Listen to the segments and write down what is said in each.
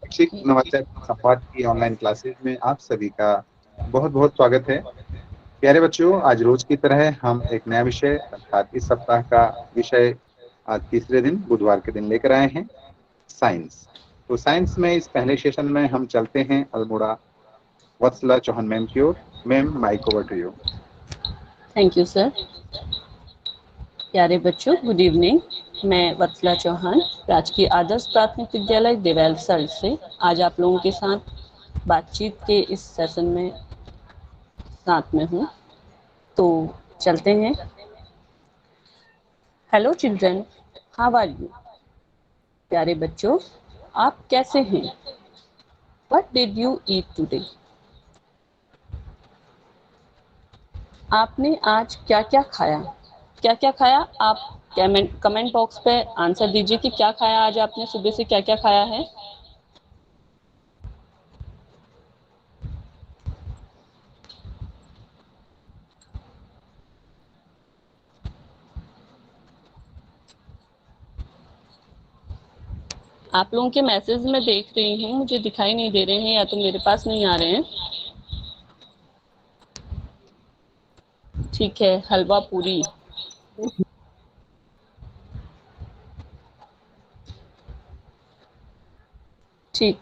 शैक्षिक नवाचार संवाद की ऑनलाइन क्लासेज में आप सभी का बहुत बहुत स्वागत है। प्यारे बच्चों, आज रोज की तरह हम एक नया विषय अर्थात इस सप्ताह का विषय आज तीसरे दिन बुधवार के दिन लेकर आए हैं, साइंस। तो साइंस में इस पहले सेशन में हम चलते हैं अल्मोड़ा वत्सला चौहान मैम की ओर। Ma'am, mike over to you. Thank you sir. प्यारे बच्चों, गुड इवनिंग। मैं वत्सला चौहान, राजकीय आदर्श प्राथमिक विद्यालय देवैलसर से आज आप लोगों के साथ बातचीत के इस सेशन में साथ में हूँ। तो चलते हैं। Hello children, how are you? प्यारे बच्चों, आप कैसे हैं? What did you eat today? आपने आज क्या क्या खाया? क्या क्या खाया? आप कमेंट बॉक्स पे आंसर दीजिए कि क्या खाया आज आपने, सुबह से क्या क्या खाया है। आप लोगों के मैसेज में देख रही हूँ, मुझे दिखाई नहीं दे रहे हैं या तो मेरे पास नहीं आ रहे हैं। ठीक है, हलवा पूरी। ठीक।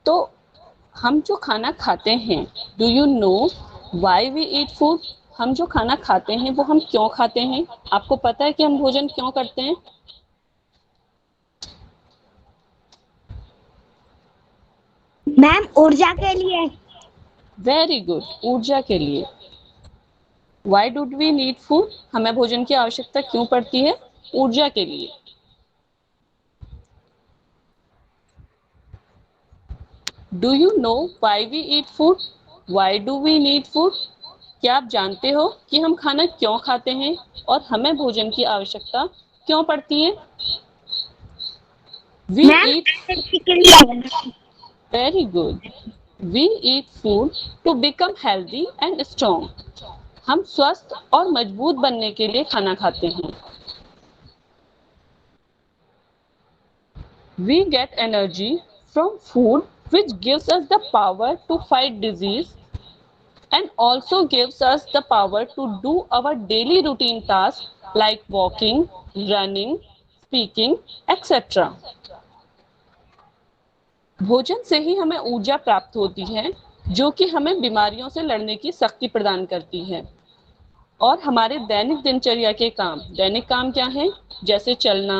तो हम जो खाना खाते हैं, do you know why we eat food? हम जो खाना खाते हैं वो हम क्यों खाते हैं? आपको पता है कि हम भोजन क्यों करते हैं? मैम, ऊर्जा के लिए। वेरी गुड, ऊर्जा के लिए। Why do we need food? हमें भोजन की आवश्यकता क्यों पड़ती है? ऊर्जा के लिए। Do you know why we eat food? Why do we need food? क्या आप जानते हो कि हम खाना क्यों खाते हैं और हमें भोजन की आवश्यकता क्यों पड़ती है? We ma'am, eat. एनर्जी के लिए। Very good. We eat food to become healthy and strong. हम स्वस्थ और मजबूत बनने के लिए खाना खाते हैं। We get energy from food, which gives us the power to fight disease and also gives us the power to do our daily routine tasks like walking, running, speaking, etc. भोजन से ही हमें ऊर्जा प्राप्त होती है, जो कि हमें बीमारियों से लड़ने की शक्ति प्रदान करती है। और हमारे दैनिक दिनचर्या के काम, दैनिक काम क्या है? जैसे चलना,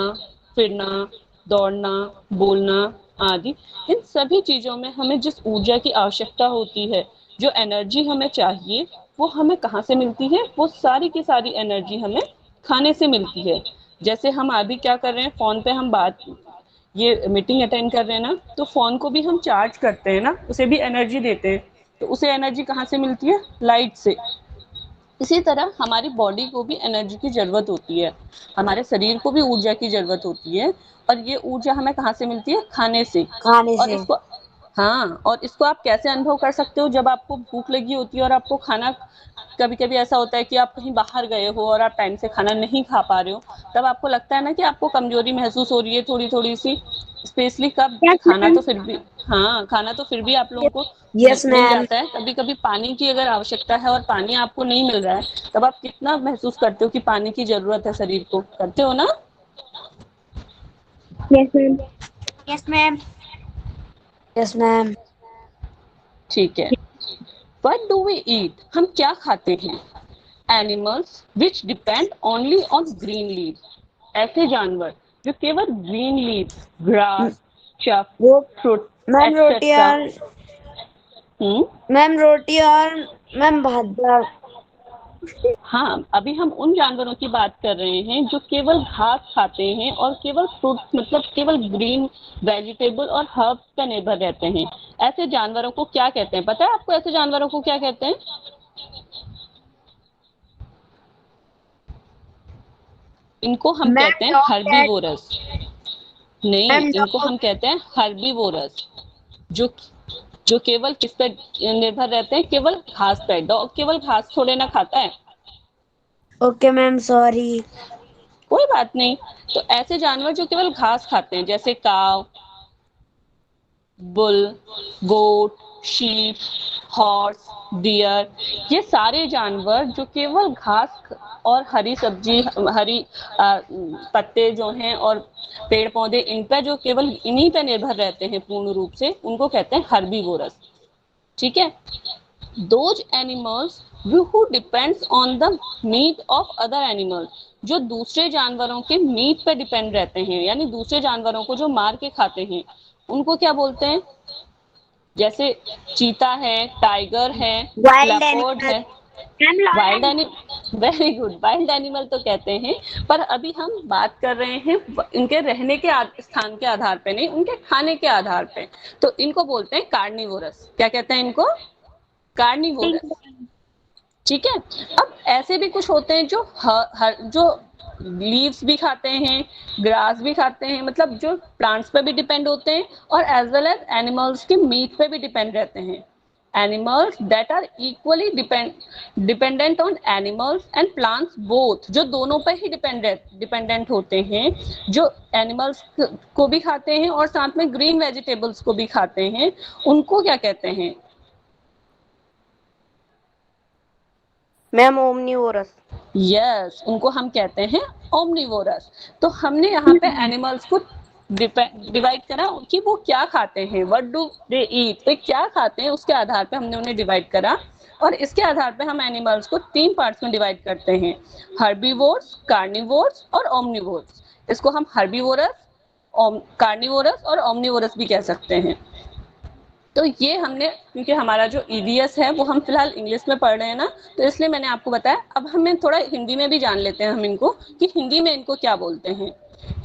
फिरना, दौड़ना, बोलना आदि, इन सभी चीजों में हमें जिस ऊर्जा की आवश्यकता होती है, जो एनर्जी हमें चाहिए, वो हमें कहाँ से मिलती है? वो सारी की सारी एनर्जी हमें खाने से मिलती है। जैसे हम अभी क्या कर रहे हैं, फोन पे हम बात, ये मीटिंग अटेंड कर रहे हैं ना, तो फोन को भी हम चार्ज करते हैं ना, उसे भी एनर्जी देते हैं। तो उसे एनर्जी कहाँ से मिलती है? लाइट से। इसी तरह हमारी बॉडी को भी एनर्जी की ज़रूरत होती है, हमारे शरीर को भी ऊर्जा की ज़रूरत होती है। और ये ऊर्जा हमें कहाँ से मिलती है? खाने से। खाने और से। इसको, हाँ, और इसको आप कैसे अनुभव कर सकते हो? जब आपको भूख लगी होती है और आपको खाना, कभी कभी ऐसा होता है कि आप कहीं बाहर गए हो और आप टाइम से खाना नहीं खा पा रहे हो, तब आपको लगता है ना कि आपको कमजोरी महसूस हो रही है थोड़ी थोड़ी सी, स्पेशली कब? यस खाना मैम। तो फिर भी, हाँ, खाना तो फिर भी आप लोगों को यस मिल मैम। जाता है। कभी कभी पानी की अगर आवश्यकता है और पानी आपको नहीं मिल रहा है, तब आप कितना महसूस करते हो कि पानी की जरूरत है शरीर को? करते हो ना? Yes ma'am. Yes ma'am. Yes ma'am. ठीक है। What do we eat? हम क्या खाते हैं? Animals which depend only on green leaves. ऐसे जानवर जो केवल ग्रीन लीव्स, ग्रास, चक, वो फ्रूट मैम रोटी एक्सेट्रा। और मैम रोटी और मैम भात दाल। हाँ, अभी हम उन जानवरों की बात कर रहे हैं जो केवल घास खाते हैं और केवल फ्रूट्स, मतलब केवल ग्रीन वेजिटेबल और हर्ब्स पर निर्भर रहते हैं। ऐसे जानवरों को क्या कहते हैं? पता है आपको ऐसे जानवरों को क्या कहते हैं? इनको हम मैम कहते हैं डॉग कैट। हर्बीवोरस। नहीं, मैम इनको डॉग। हम कहते हैं हर्बीवोरस। जो जो केवल किस पर निर्भर रहते हैं? केवल घास पर। डॉग केवल घास थोड़े ना खाता है। Okay ma'am, sorry. कोई बात नहीं। तो ऐसे जानवर जो केवल घास खाते हैं, जैसे काव, बुल, गोट, शीप, हॉर्स, डियर, ये सारे जानवर जो केवल घास और हरी सब्जी, हरी पत्ते जो हैं और पेड़ पौधे, इन पर जो केवल इन्हीं पे निर्भर रहते हैं पूर्ण रूप से, उनको कहते हैं हर्बीवोरस। ठीक है। Those animals who depends on the meat of other animals, जो दूसरे जानवरों के मीट पे डिपेंड रहते हैं, यानी दूसरे जानवरों को जो मार के खाते हैं, उनको क्या बोलते हैं? जैसे चीता है, टाइगर है, वाइल्ड लेपर्ड है। Wild animal, very good, wild animal तो कहते हैं, पर अभी हम बात कर रहे हैं इनके रहने के स्थान के आधार पे नहीं, उनके खाने के आधार पे। तो इनको बोलते हैं कार्निवोरस। क्या कहते हैं इनको? कार्निवोरस। ठीक है। अब ऐसे भी कुछ होते हैं जो जो लीव्स भी खाते हैं, ग्रास भी खाते हैं, मतलब जो प्लांट्स पे भी डिपेंड होते हैं और एज वेल एज एनिमल्स के मीट पे भी डिपेंड रहते हैं। Animals that are equally dependent on animals and plants both, जो दोनों पे ही डिपेंडेंट होते हैं, जो एनिमल्स को भी खाते हैं और साथ में ग्रीन वेजिटेबल्स को भी खाते हैं, उनको क्या कहते हैं? Ma'am omnivorous. यस, उनको हम कहते हैं ओमनीवोरस। तो हमने यहाँ पे एनिमल्स को डिवाइड करा कि वो क्या खाते हैं, व्हाट डू दे ईट, वे क्या खाते हैं, उसके आधार पे हमने उन्हें डिवाइड करा। और इसके आधार पे हम एनिमल्स को 3 पार्ट्स में डिवाइड करते हैं, हर्बीवोर्स, कार्निवोर्स और ओमनीवोर्स। इसको हम हर्बीवोरस, कार्निवोरस और ओमनीवोरस भी कह सकते हैं। तो ये हमने, क्योंकि हमारा जो ईवीएस है वो हम फिलहाल इंग्लिश में पढ़ रहे हैं ना, तो इसलिए मैंने आपको बताया। अब हमें थोड़ा हिंदी में भी जान लेते हैं हम इनको, कि हिंदी में इनको क्या बोलते हैं।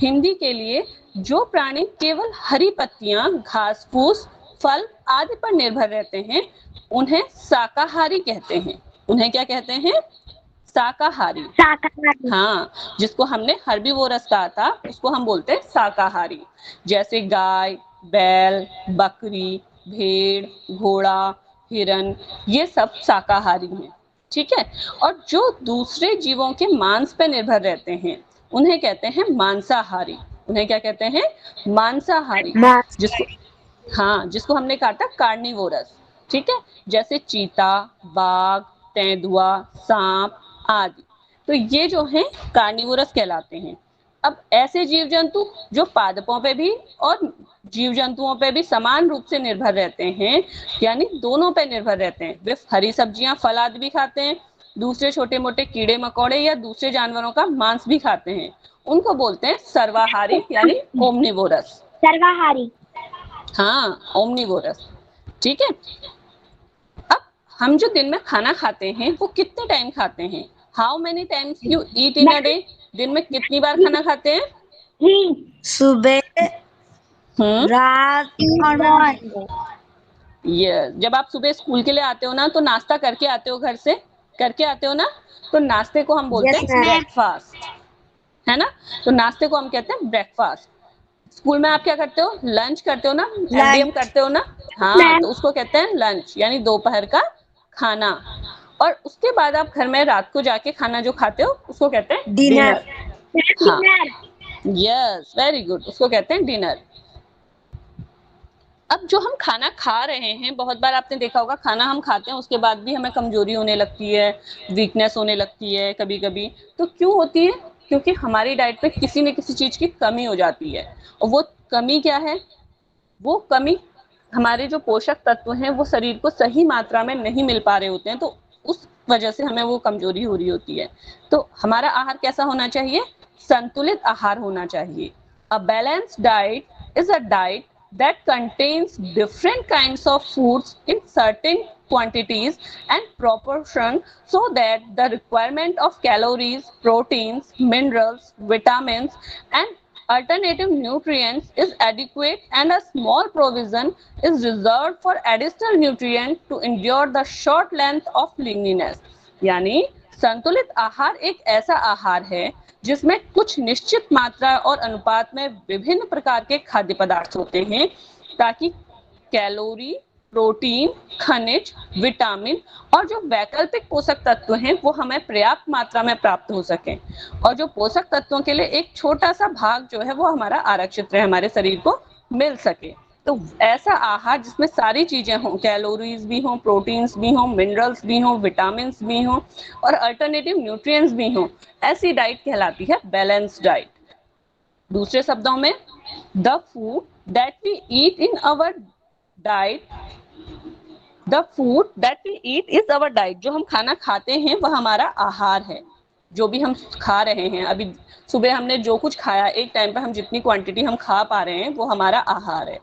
हिंदी के लिए जो प्राणी केवल हरी पत्तियां, घास फूस, फल आदि पर निर्भर रहते हैं, उन्हें शाकाहारी कहते हैं। उन्हें क्या कहते हैं? शाकाहारी। हाँ, जिसको हमने हर्बीवोरस कहा था, उसको हम बोलते हैं शाकाहारी। जैसे गाय, बैल, बकरी, भेड़, घोड़ा, हिरन, ये सब शाकाहारी हैं। ठीक है। और जो दूसरे जीवों के मांस पर निर्भर रहते हैं, उन्हें कहते हैं मांसाहारी। उन्हें क्या कहते हैं? मांसाहारी। जिसको, हाँ, जिसको हमने कहा था कार्निवोरस। ठीक है। जैसे चीता, बाघ, तेंदुआ, सांप आदि, तो ये जो हैं कार्निवोरस कहलाते हैं। अब ऐसे जीव जंतु जो पादपों पे भी और जीव जंतुओं पे भी समान रूप से निर्भर रहते हैं, यानी दोनों पे निर्भर रहते हैं, वे हरी सब्जियां, फल आदि भी खाते हैं, दूसरे छोटे मोटे कीड़े मकोड़े या दूसरे जानवरों का मांस भी खाते हैं, उनको बोलते हैं सर्वाहारी यानी ओमनिवोरस। सर्वाहारी। हाँ, ओमनिवोरस। ठीक है। अब हम जो दिन में खाना खाते हैं वो कितने टाइम खाते हैं? How many times you eat in a day? दिन में कितनी बार खाना खाते हैं? सुबह, रात और मॉर्निंग। ये जब आप सुबह स्कूल के लिए आते हो ना, तो नाश्ता करके आते हो, घर से करके आते हो ना, तो नाश्ते को हम बोलते हैं ब्रेकफास्ट, है ना? तो नाश्ते को हम कहते हैं ब्रेकफास्ट। स्कूल में आप क्या करते हो? लंच करते हो ना, एमडीएम करते हो ना? हाँ, तो उसको कहते हैं लंच, यानी दोपहर का खाना। और उसके बाद आप घर में रात को जाके खाना जो खाते हो, उसको कहते हैं डिनर। हाँ, यस, वेरी गुड, उसको कहते हैं डिनर। अब जो हम खाना खा रहे हैं, बहुत बार आपने देखा होगा, खाना हम खाते हैं उसके बाद भी हमें कमजोरी होने लगती है, वीकनेस होने लगती है कभी कभी। तो क्यों होती है? क्योंकि हमारी डाइट पे किसी न किसी चीज की कमी हो जाती है। और वो कमी क्या है? वो कमी, हमारे जो पोषक तत्व हैं वो शरीर को सही मात्रा में नहीं मिल पा रहे होते हैं, तो उस वजह से हमें वो कमजोरी हो रही होती है। तो हमारा आहार कैसा होना चाहिए? संतुलित आहार होना चाहिए। A balanced diet is a diet that contains different kinds of foods in certain quantities and proportion, so that the requirement of calories, proteins, minerals, vitamins and alternative nutrients is adequate, and a small provision is reserved for additional nutrient to endure the short length of leanness। यानी संतुलित आहार एक ऐसा आहार है जिसमें कुछ निश्चित मात्रा और अनुपात में विभिन्न प्रकार के खाद्य पदार्थ होते हैं, ताकि कैलोरी, प्रोटीन, खनिज, विटामिन और जो वैकल्पिक पोषक तत्व हैं वो हमें पर्याप्त मात्रा में प्राप्त हो सके। और जो पोषक तत्वों के लिए एक छोटा सा भाग जो है वो हमारा आरक्षित रहे, हमारे शरीर को मिल सके। तो ऐसा आहार जिसमें सारी चीजें हों, कैलोरीज भी हों, प्रोटीन्स भी हों, मिनरल्स भी हों, विटामिन्स भी हों और अल्टरनेटिव न्यूट्रिएंट्स भी हों, ऐसी डाइट कहलाती है बैलेंस्ड डाइट। दूसरे शब्दों में, the food that we eat in our diet the food that we eat is our diet. जो हम खाना खाते हैं वह हमारा आहार है। जो भी हम खा रहे हैं, अभी सुबह हमने जो कुछ खाया, एक टाइम पर हम जितनी क्वांटिटी हम खा पा रहे हैं वो हमारा आहार है।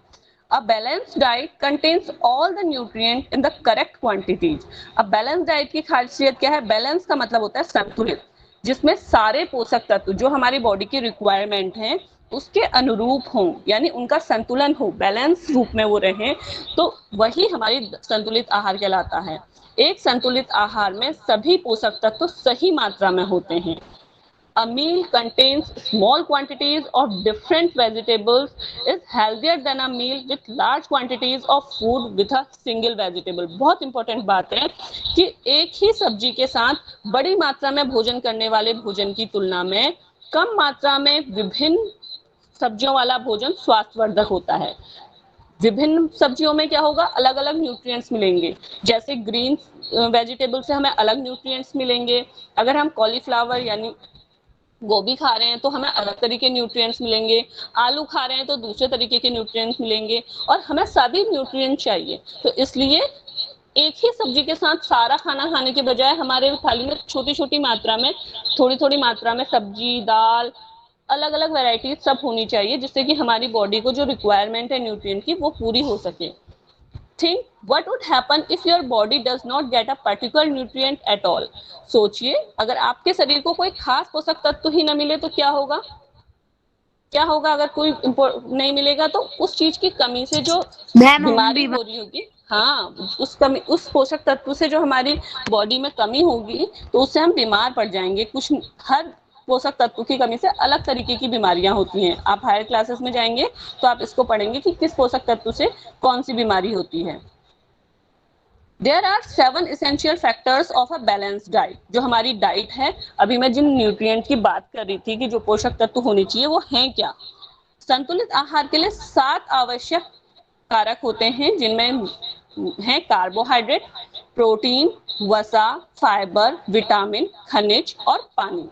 A balanced diet contains all the nutrient in the correct quantities। अब बैलेंस डाइट की खासियत क्या है? बैलेंस का मतलब होता है संतुलित, जिसमें सारे पोषक तत्व जो हमारी बॉडी की रिक्वायरमेंट हैं उसके अनुरूप हों, यानी उनका संतुलन हो, बैलेंस रूप में वो रहें, तो वही हमारी संतुलित आहार कहलाता है। एक संतुलित आहार में सभी पोषक तत्व सही मात्रा में होते हैं। A meal contains small quantities of different vegetables is healthier than a meal with large quantities of food with a single vegetable। बहुत इंपॉर्टेंट बात है कि एक ही सब्जी के साथ बड़ी मात्रा में भोजन करने वाले भोजन की तुलना में कम मात्रा में विभिन्न सब्जियों वाला भोजन स्वास्थ्यवर्धक होता है। विभिन्न सब्जियों में क्या होगा? अलग अलग न्यूट्रिएंट्स मिलेंगे। जैसे ग्रीन वेजिटेबल से हमें अलग न्यूट्रिएंट्स मिलेंगे। अगर हम कॉलीफ्लावर यानी गोभी खा रहे हैं तो हमें अलग तरीके न्यूट्रिएंट्स मिलेंगे, आलू खा रहे हैं तो दूसरे तरीके के न्यूट्रिएंट्स मिलेंगे, और हमें सभी न्यूट्रिएंट चाहिए। तो इसलिए एक ही सब्जी के साथ सारा खाना खाने के बजाय हमारे थाली में छोटी छोटी मात्रा में, थोड़ी थोड़ी मात्रा में सब्जी, दाल, अलग अलग वेराइटीज सब होनी चाहिए, जिससे कि हमारी बॉडी को जो रिक्वायरमेंट है न्यूट्रिएंट की वो पूरी हो सके। Think what would happen if your body does not get a particular nutrient at all। सोचिए, अगर आपके शरीर को कोई खास पोषक तत्व ही न मिले तो क्या होगा? क्या होगा अगर कोई नहीं मिलेगा? तो उस चीज की कमी से जो मैम हम बीमारी भी हो रही होगी, हाँ, उस पोषक तत्व से जो हमारी बॉडी में कमी होगी तो उससे हम बीमार पड़ जाएंगे। कुछ हर पोषक तत्व की कमी से अलग तरीके की बीमारियां होती हैं। आप हायर क्लासेस में जाएंगे तो आप इसको पढ़ेंगे कि किस पोषक तत्व से कौन सी बीमारी होती है। There are 7 essential factors of a balanced diet। जो हमारी डाइट है, अभी मैं जिन न्यूट्रिएंट की बात कर रही थी कि जो पोषक तत्व होने चाहिए वो हैं क्या? संतुलित आहार के लिए 7 आवश्यक कारक होते हैं, जिनमें है कार्बोहाइड्रेट, प्रोटीन, वसा, फाइबर, विटामिन, खनिज और पानी।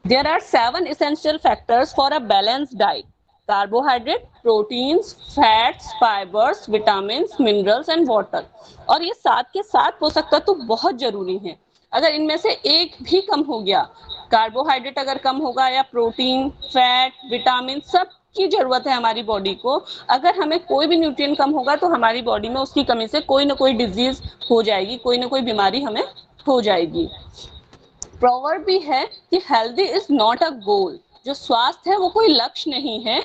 There are 7 essential factors for a balanced diet: carbohydrate, proteins, fats, fibres, vitamins, minerals and water. और ये 7 के 7 पोषक तत्व तो बहुत जरूरी हैं। अगर इनमें से एक भी कम हो गया, कार्बोहाइड्रेट अगर कम होगा या प्रोटीन, फैट, विटामिन, सब की जरूरत है हमारी बॉडी को, अगर हमें कोई भी न्यूट्रिएंट कम होगा तो हमारी बॉडी में उसकी कमी से कोई ना कोई डिजीज हो जाएगी, कोई ना कोई बीमारी हमें हो जाएगी। प्रोवर्ब भी है कि हेल्दी इज नॉट अ गोल। जो स्वास्थ्य है वो कोई लक्ष्य नहीं है,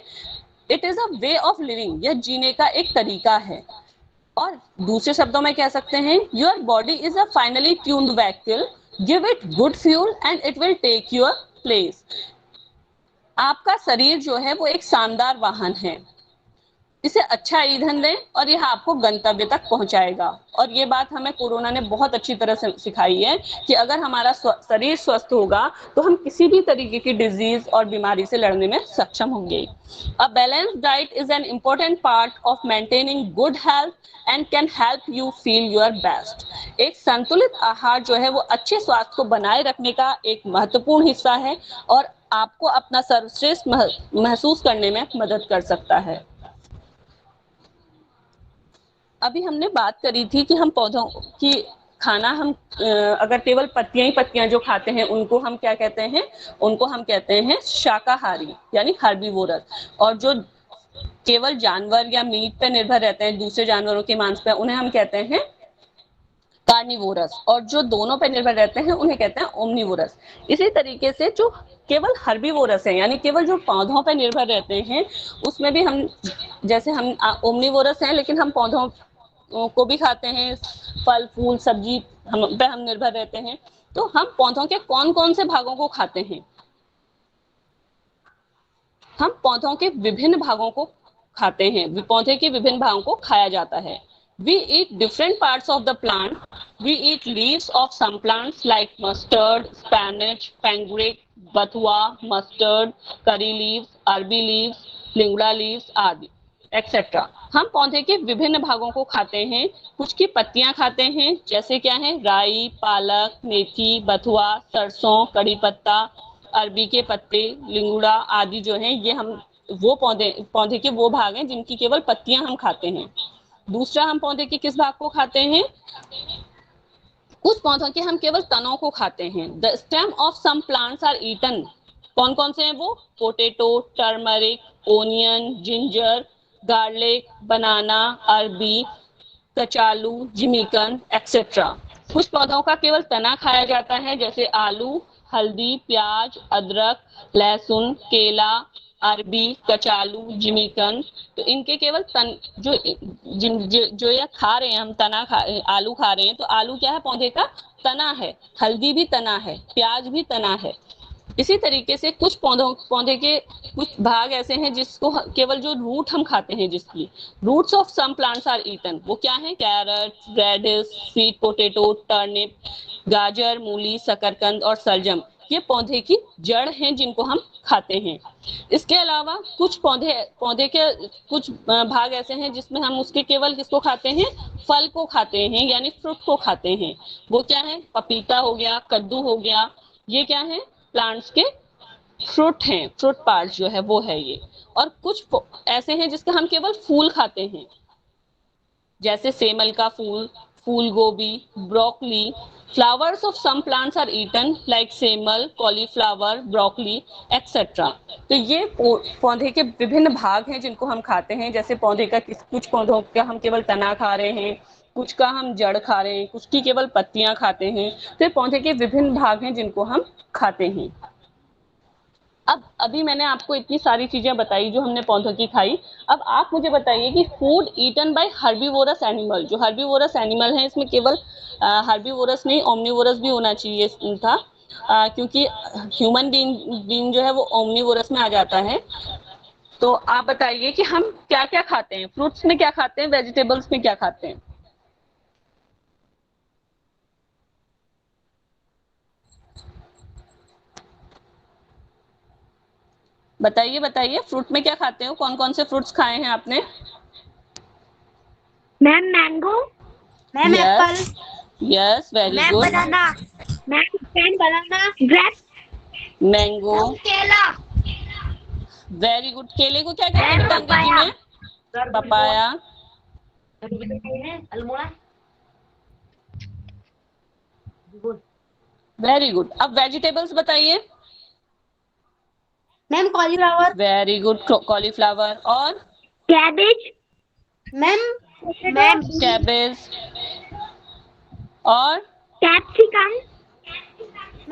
it is a way of living. यह जीने का एक तरीका है। और दूसरे शब्दों में कह सकते हैं, your body is a finally tuned vehicle, give it good fuel and it will take your place. आपका शरीर जो है वो एक शानदार वाहन है, इसे अच्छा ईंधन दें और यह आपको गंतव्य तक पहुंचाएगा। और ये बात हमें कोरोना ने बहुत अच्छी तरह से सिखाई है कि अगर हमारा शरीर स्वस्थ होगा तो हम किसी भी तरीके की डिजीज और बीमारी से लड़ने में सक्षम होंगे। A balanced diet is an important part of maintaining good health and can help you feel your best. एक संतुलित आहार जो है वो अच्छे स्वास्थ्य को बनाए रखने का एक महत्वपूर्ण हिस्सा है और आपको अपना सर्वश्रेष्ठ महसूस करने में मदद कर सकता है। अभी हमने बात करी थी कि हम पौधों की खाना हम अगर केवल पत्तियां ही पत्तियां जो खाते हैं उनको हम क्या कहते हैं? उनको हम कहते हैं शाकाहारी यानी हर्बीवोरस। और जो केवल जानवर या मीट पे निर्भर रहते हैं, दूसरे जानवरों के मांस पे, उन्हें हम कहते हैं कार्निवोरस। और जो दोनों पे निर्भर रहते हैं उन्हें कहते हैं ओमनिवोरस। इसी तरीके से जो केवल हर्बीवोरस है यानी केवल जो पौधों पर निर्भर रहते हैं, उसमें भी हम, जैसे हम ओमनिवोरस हैं लेकिन हम पौधों को भी खाते हैं, फल फूल सब्जी हम पे हम निर्भर रहते हैं। तो हम पौधों के कौन कौन से भागों को खाते हैं? हम पौधों के विभिन्न भागों को खाते हैं, पौधे के विभिन्न भागों को खाया जाता है। We eat different parts of the plant. We eat leaves of some plants like mustard, spinach, fenugreek, बथुआ, mustard, curry leaves, अरबी leaves, लिंगड़ा leaves आदि। एक्सेट्रा। हम पौधे के विभिन्न भागों को खाते हैं। कुछ की पत्तियां खाते हैं, जैसे क्या है, राई, पालक, मेथी, बथुआ, सरसों, कड़ी पत्ता, अरबी के पत्ते, लिंगुड़ा आदि जो हैं, ये हम वो पौधे के वो भाग हैं जिनकी केवल पत्तियां हम खाते हैं। दूसरा, हम पौधे के किस भाग को खाते हैं? कुछ पौधों के हम केवल तनों को खाते हैं। The stem of some plants are eaten. कौन कौन से हैं वो? Potato, turmeric, onion, ginger, garlic, banana, अरबी, कचालू, जिमीकन एक्सेट्रा। कुछ पौधों का केवल तना खाया जाता है, जैसे आलू, हल्दी, प्याज, अदरक, लहसुन, केला, अरबी, कचालू, जिमीकन। तो इनके केवल तन जो ये खा रहे हैं, हम आलू खा रहे हैं, तो आलू क्या है? पौधे का तना है। हल्दी भी तना है, प्याज भी तना है। इसी तरीके से कुछ पौधे के कुछ भाग ऐसे हैं जिसको केवल जो रूट हम खाते हैं, जिसकी roots of some plants are eaten. वो क्या है? Carrot, radish, sweet potato, turnip, गाजर, मूली, शकरकंद और सलजम। ये पौधे की जड़ हैं जिनको हम खाते हैं। इसके अलावा कुछ पौधे के कुछ भाग ऐसे हैं जिसमें हम उसके केवल किसको खाते हैं? फल को खाते हैं, यानी फ्रूट को खाते हैं। वो क्या है? पपीता हो गया, कद्दू हो गया। ये क्या है? प्लांट्स के फ्रूट हैं, फ्रूट पार्ट जो है वो है ये। और कुछ ऐसे हैं जिसका हम केवल फूल खाते हैं, जैसे सेमल का फूल, फूल गोभी, broccoli. Flowers of some plants are eaten like सेमल, कॉलीफ्लावर, ब्रोकली एक्सेट्रा। तो ये पौधे के विभिन्न भाग हैं जिनको हम खाते हैं। जैसे पौधे का कुछ पौधों का हम केवल तना खा रहे हैं, कुछ का हम जड़ खा रहे हैं, कुछ की केवल पत्तियां खाते हैं। तो पौधे के विभिन्न भाग हैं जिनको हम खाते हैं। अब अभी मैंने आपको इतनी सारी चीजें बताई जो हमने पौधों की खाई। अब आप मुझे बताइए कि food eaten by herbivorous animal, जो हर्बीवोरस एनिमल है, इसमें केवल हर्बीवोरस नहीं, ओमनीवोरस भी होना चाहिए था, क्योंकि ह्यूमन बीइंग जो है वो ओमनीवोरस में आ जाता है। तो आप बताइए कि हम क्या क्या खाते हैं? फ्रूट्स में क्या खाते हैं? वेजिटेबल्स में क्या खाते हैं? बताइए बताइए, फ्रूट में क्या खाते हो? कौन कौन से फ्रूट्स खाए हैं आपने? Ma'am mango, ma'am apple, yes, very ma'am good. Banana, ma'am banana, grapes, mango, केला, वेरी गुड। केले को क्या कहते हैं बेटा अंग्रेजी में? पपाया। Very good. अब वेजिटेबल्स बताइए। Ma'am cauliflower, very good, cauliflower. और कैबेज, मैम कैबेज। और capsicum,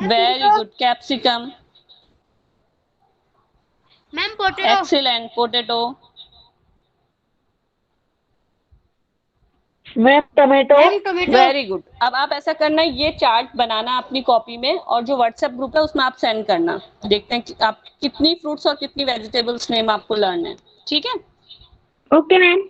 very good, capsicum. Ma'am potato, excellent, potato. Ma'am tomato, ma'am tomato. Very good. अब आप ऐसा करना, ये चार्ट बनाना अपनी कॉपी में, और जो व्हाट्सएप ग्रुप है उसमें आप सेंड करना। देखते हैं कि आप कितनी फ्रूट्स और कितनी वेजिटेबल्स नेम आपको लर्न है। ठीक है? Okay ma'am.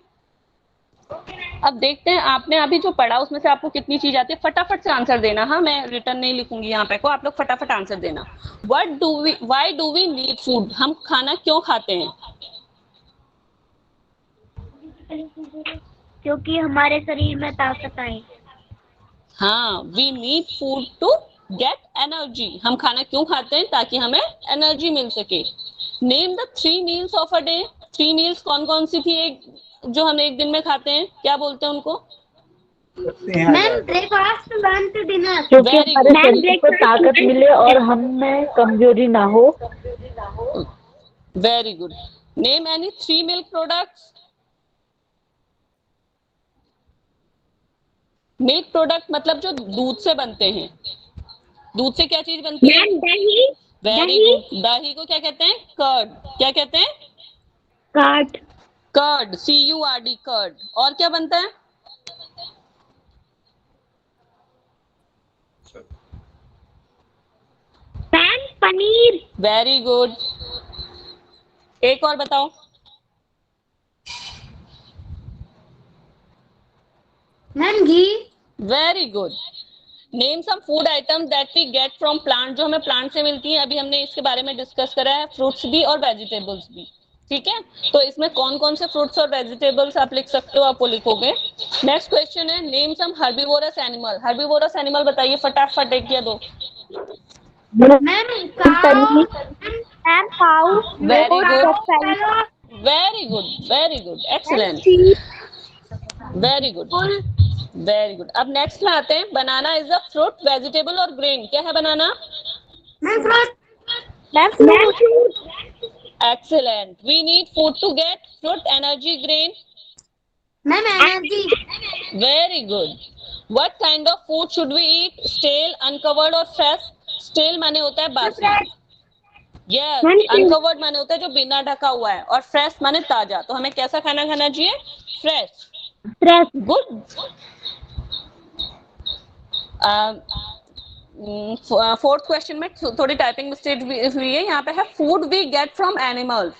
अब देखते हैं आपने अभी जो पढ़ा उसमें से आपको कितनी चीज आती है। फटाफट से आंसर देना। हाँ, मैं रिटर्न नहीं लिखूंगी यहाँ पे को, आप लोग फटाफट आंसर देना। Why do we need food? हम खाना क्यों खाते हैं? क्योंकि हमारे शरीर में ताकत आए। हाँ, we need food to get energy. हम खाना क्यों खाते हैं? ताकि हमें एनर्जी मिल सके। Name the 3 meals of a day. 3 meals कौन कौन सी थी एक जो हम एक दिन में खाते हैं? क्या बोलते हैं उनको? Ma'am breakfast, lunch, dinner. क्योंकि हमारे शरीर को ताकत मिले और हम में कमजोरी ना हो। Very good. Name any 3 milk products. Milk product मतलब जो दूध से बनते हैं। दूध से क्या चीज बनती है? दही। Very good. दही को क्या कहते हैं? कर्ड। क्या कहते हैं? कर्ड। Curd, CURD, curd. और क्या बनता है? पनीर। Very good. एक और बताओ। Ma'am ghee. Very good. Name some food item that we get from plant, जो हमें प्लांट से मिलती है। अभी हमने इसके बारे में डिस्कस करा है, फ्रूट्स भी और वेजिटेबल्स भी। ठीक है, तो इसमें कौन कौन से फ्रूट्स और वेजिटेबल्स आप लिख सकते हो, आप वो लिखोगे। नेक्स्ट क्वेश्चन है name some herbivorous animal. Herbivorous animal बताइए फटाफट, एक या दो। Ma'am cow, very good, buffalo, very good, very good, excellent, sheep, very good, very good. अब नेक्स्ट में आते हैं, banana is a fruit, vegetable और ग्रेन। क्या है बनाना? fruit, Excellent. We need food to get fruit, energy, grain. energy, Very good. What kind of food should we eat? Stale, uncovered or fresh? Stale माने होता है बासी। Yes. Uncovered माने होता है जो बिना ढका हुआ है, और fresh माने ताजा। तो हमें कैसा खाना खाना चाहिए? Fresh. Good. फोर्थ क्वेश्चन में थोड़ी टाइपिंग मिस्टेक हुई है। यहाँ पे है food we get from animals.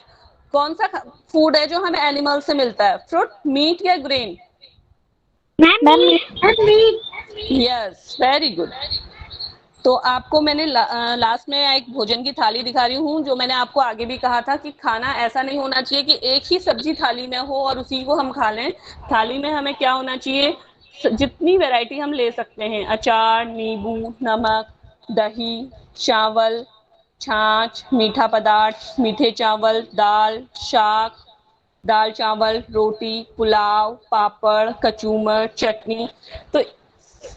कौन सा फूड है जो हमें एनिमल से मिलता है? फ्रूट, मीट या ग्रेन? Yes, very good. तो आपको मैंने लास्ट में एक भोजन की थाली दिखा रही हूँ, जो मैंने आपको आगे भी कहा था कि खाना ऐसा नहीं होना चाहिए कि एक ही सब्जी थाली में हो और उसी को हम खा लें। थाली में हमें क्या होना चाहिए? जितनी वैरायटी हम ले सकते हैं, अचार, नींबू, नमक, दही, चावल, छाछ, मीठा पदार्थ, मीठे चावल, दाल, शाक, दाल चावल, रोटी, पुलाव, पापड़, कचूमर, चटनी। तो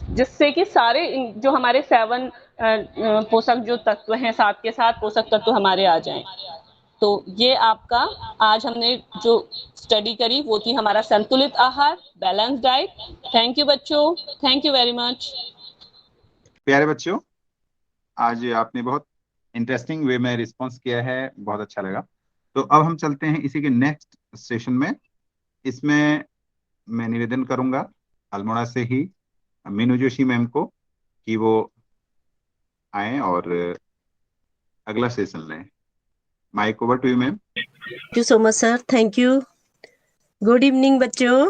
जिससे कि सारे जो हमारे 7 पोषक जो तत्व हैं, 7 के 7 पोषक तत्व हमारे आ जाएं। तो ये आपका आज हमने जो स्टडी करी वो थी हमारा संतुलित आहार, बैलेंस डाइट। थैंक यू बच्चों, थैंक यू वेरी मच। प्यारे बच्चों, आज आपने बहुत इंटरेस्टिंग वे में रिस्पॉन्स किया है, बहुत अच्छा लगा। तो अब हम चलते हैं इसी के नेक्स्ट सेशन में। इसमें मैं निवेदन करूंगा अल्मोड़ा से ही मीनू जोशी मैम को कि वो आए और अगला सेशन लें। Mike over to you ma'am. Thank you so much sir, thank you. Good evening बच्चों,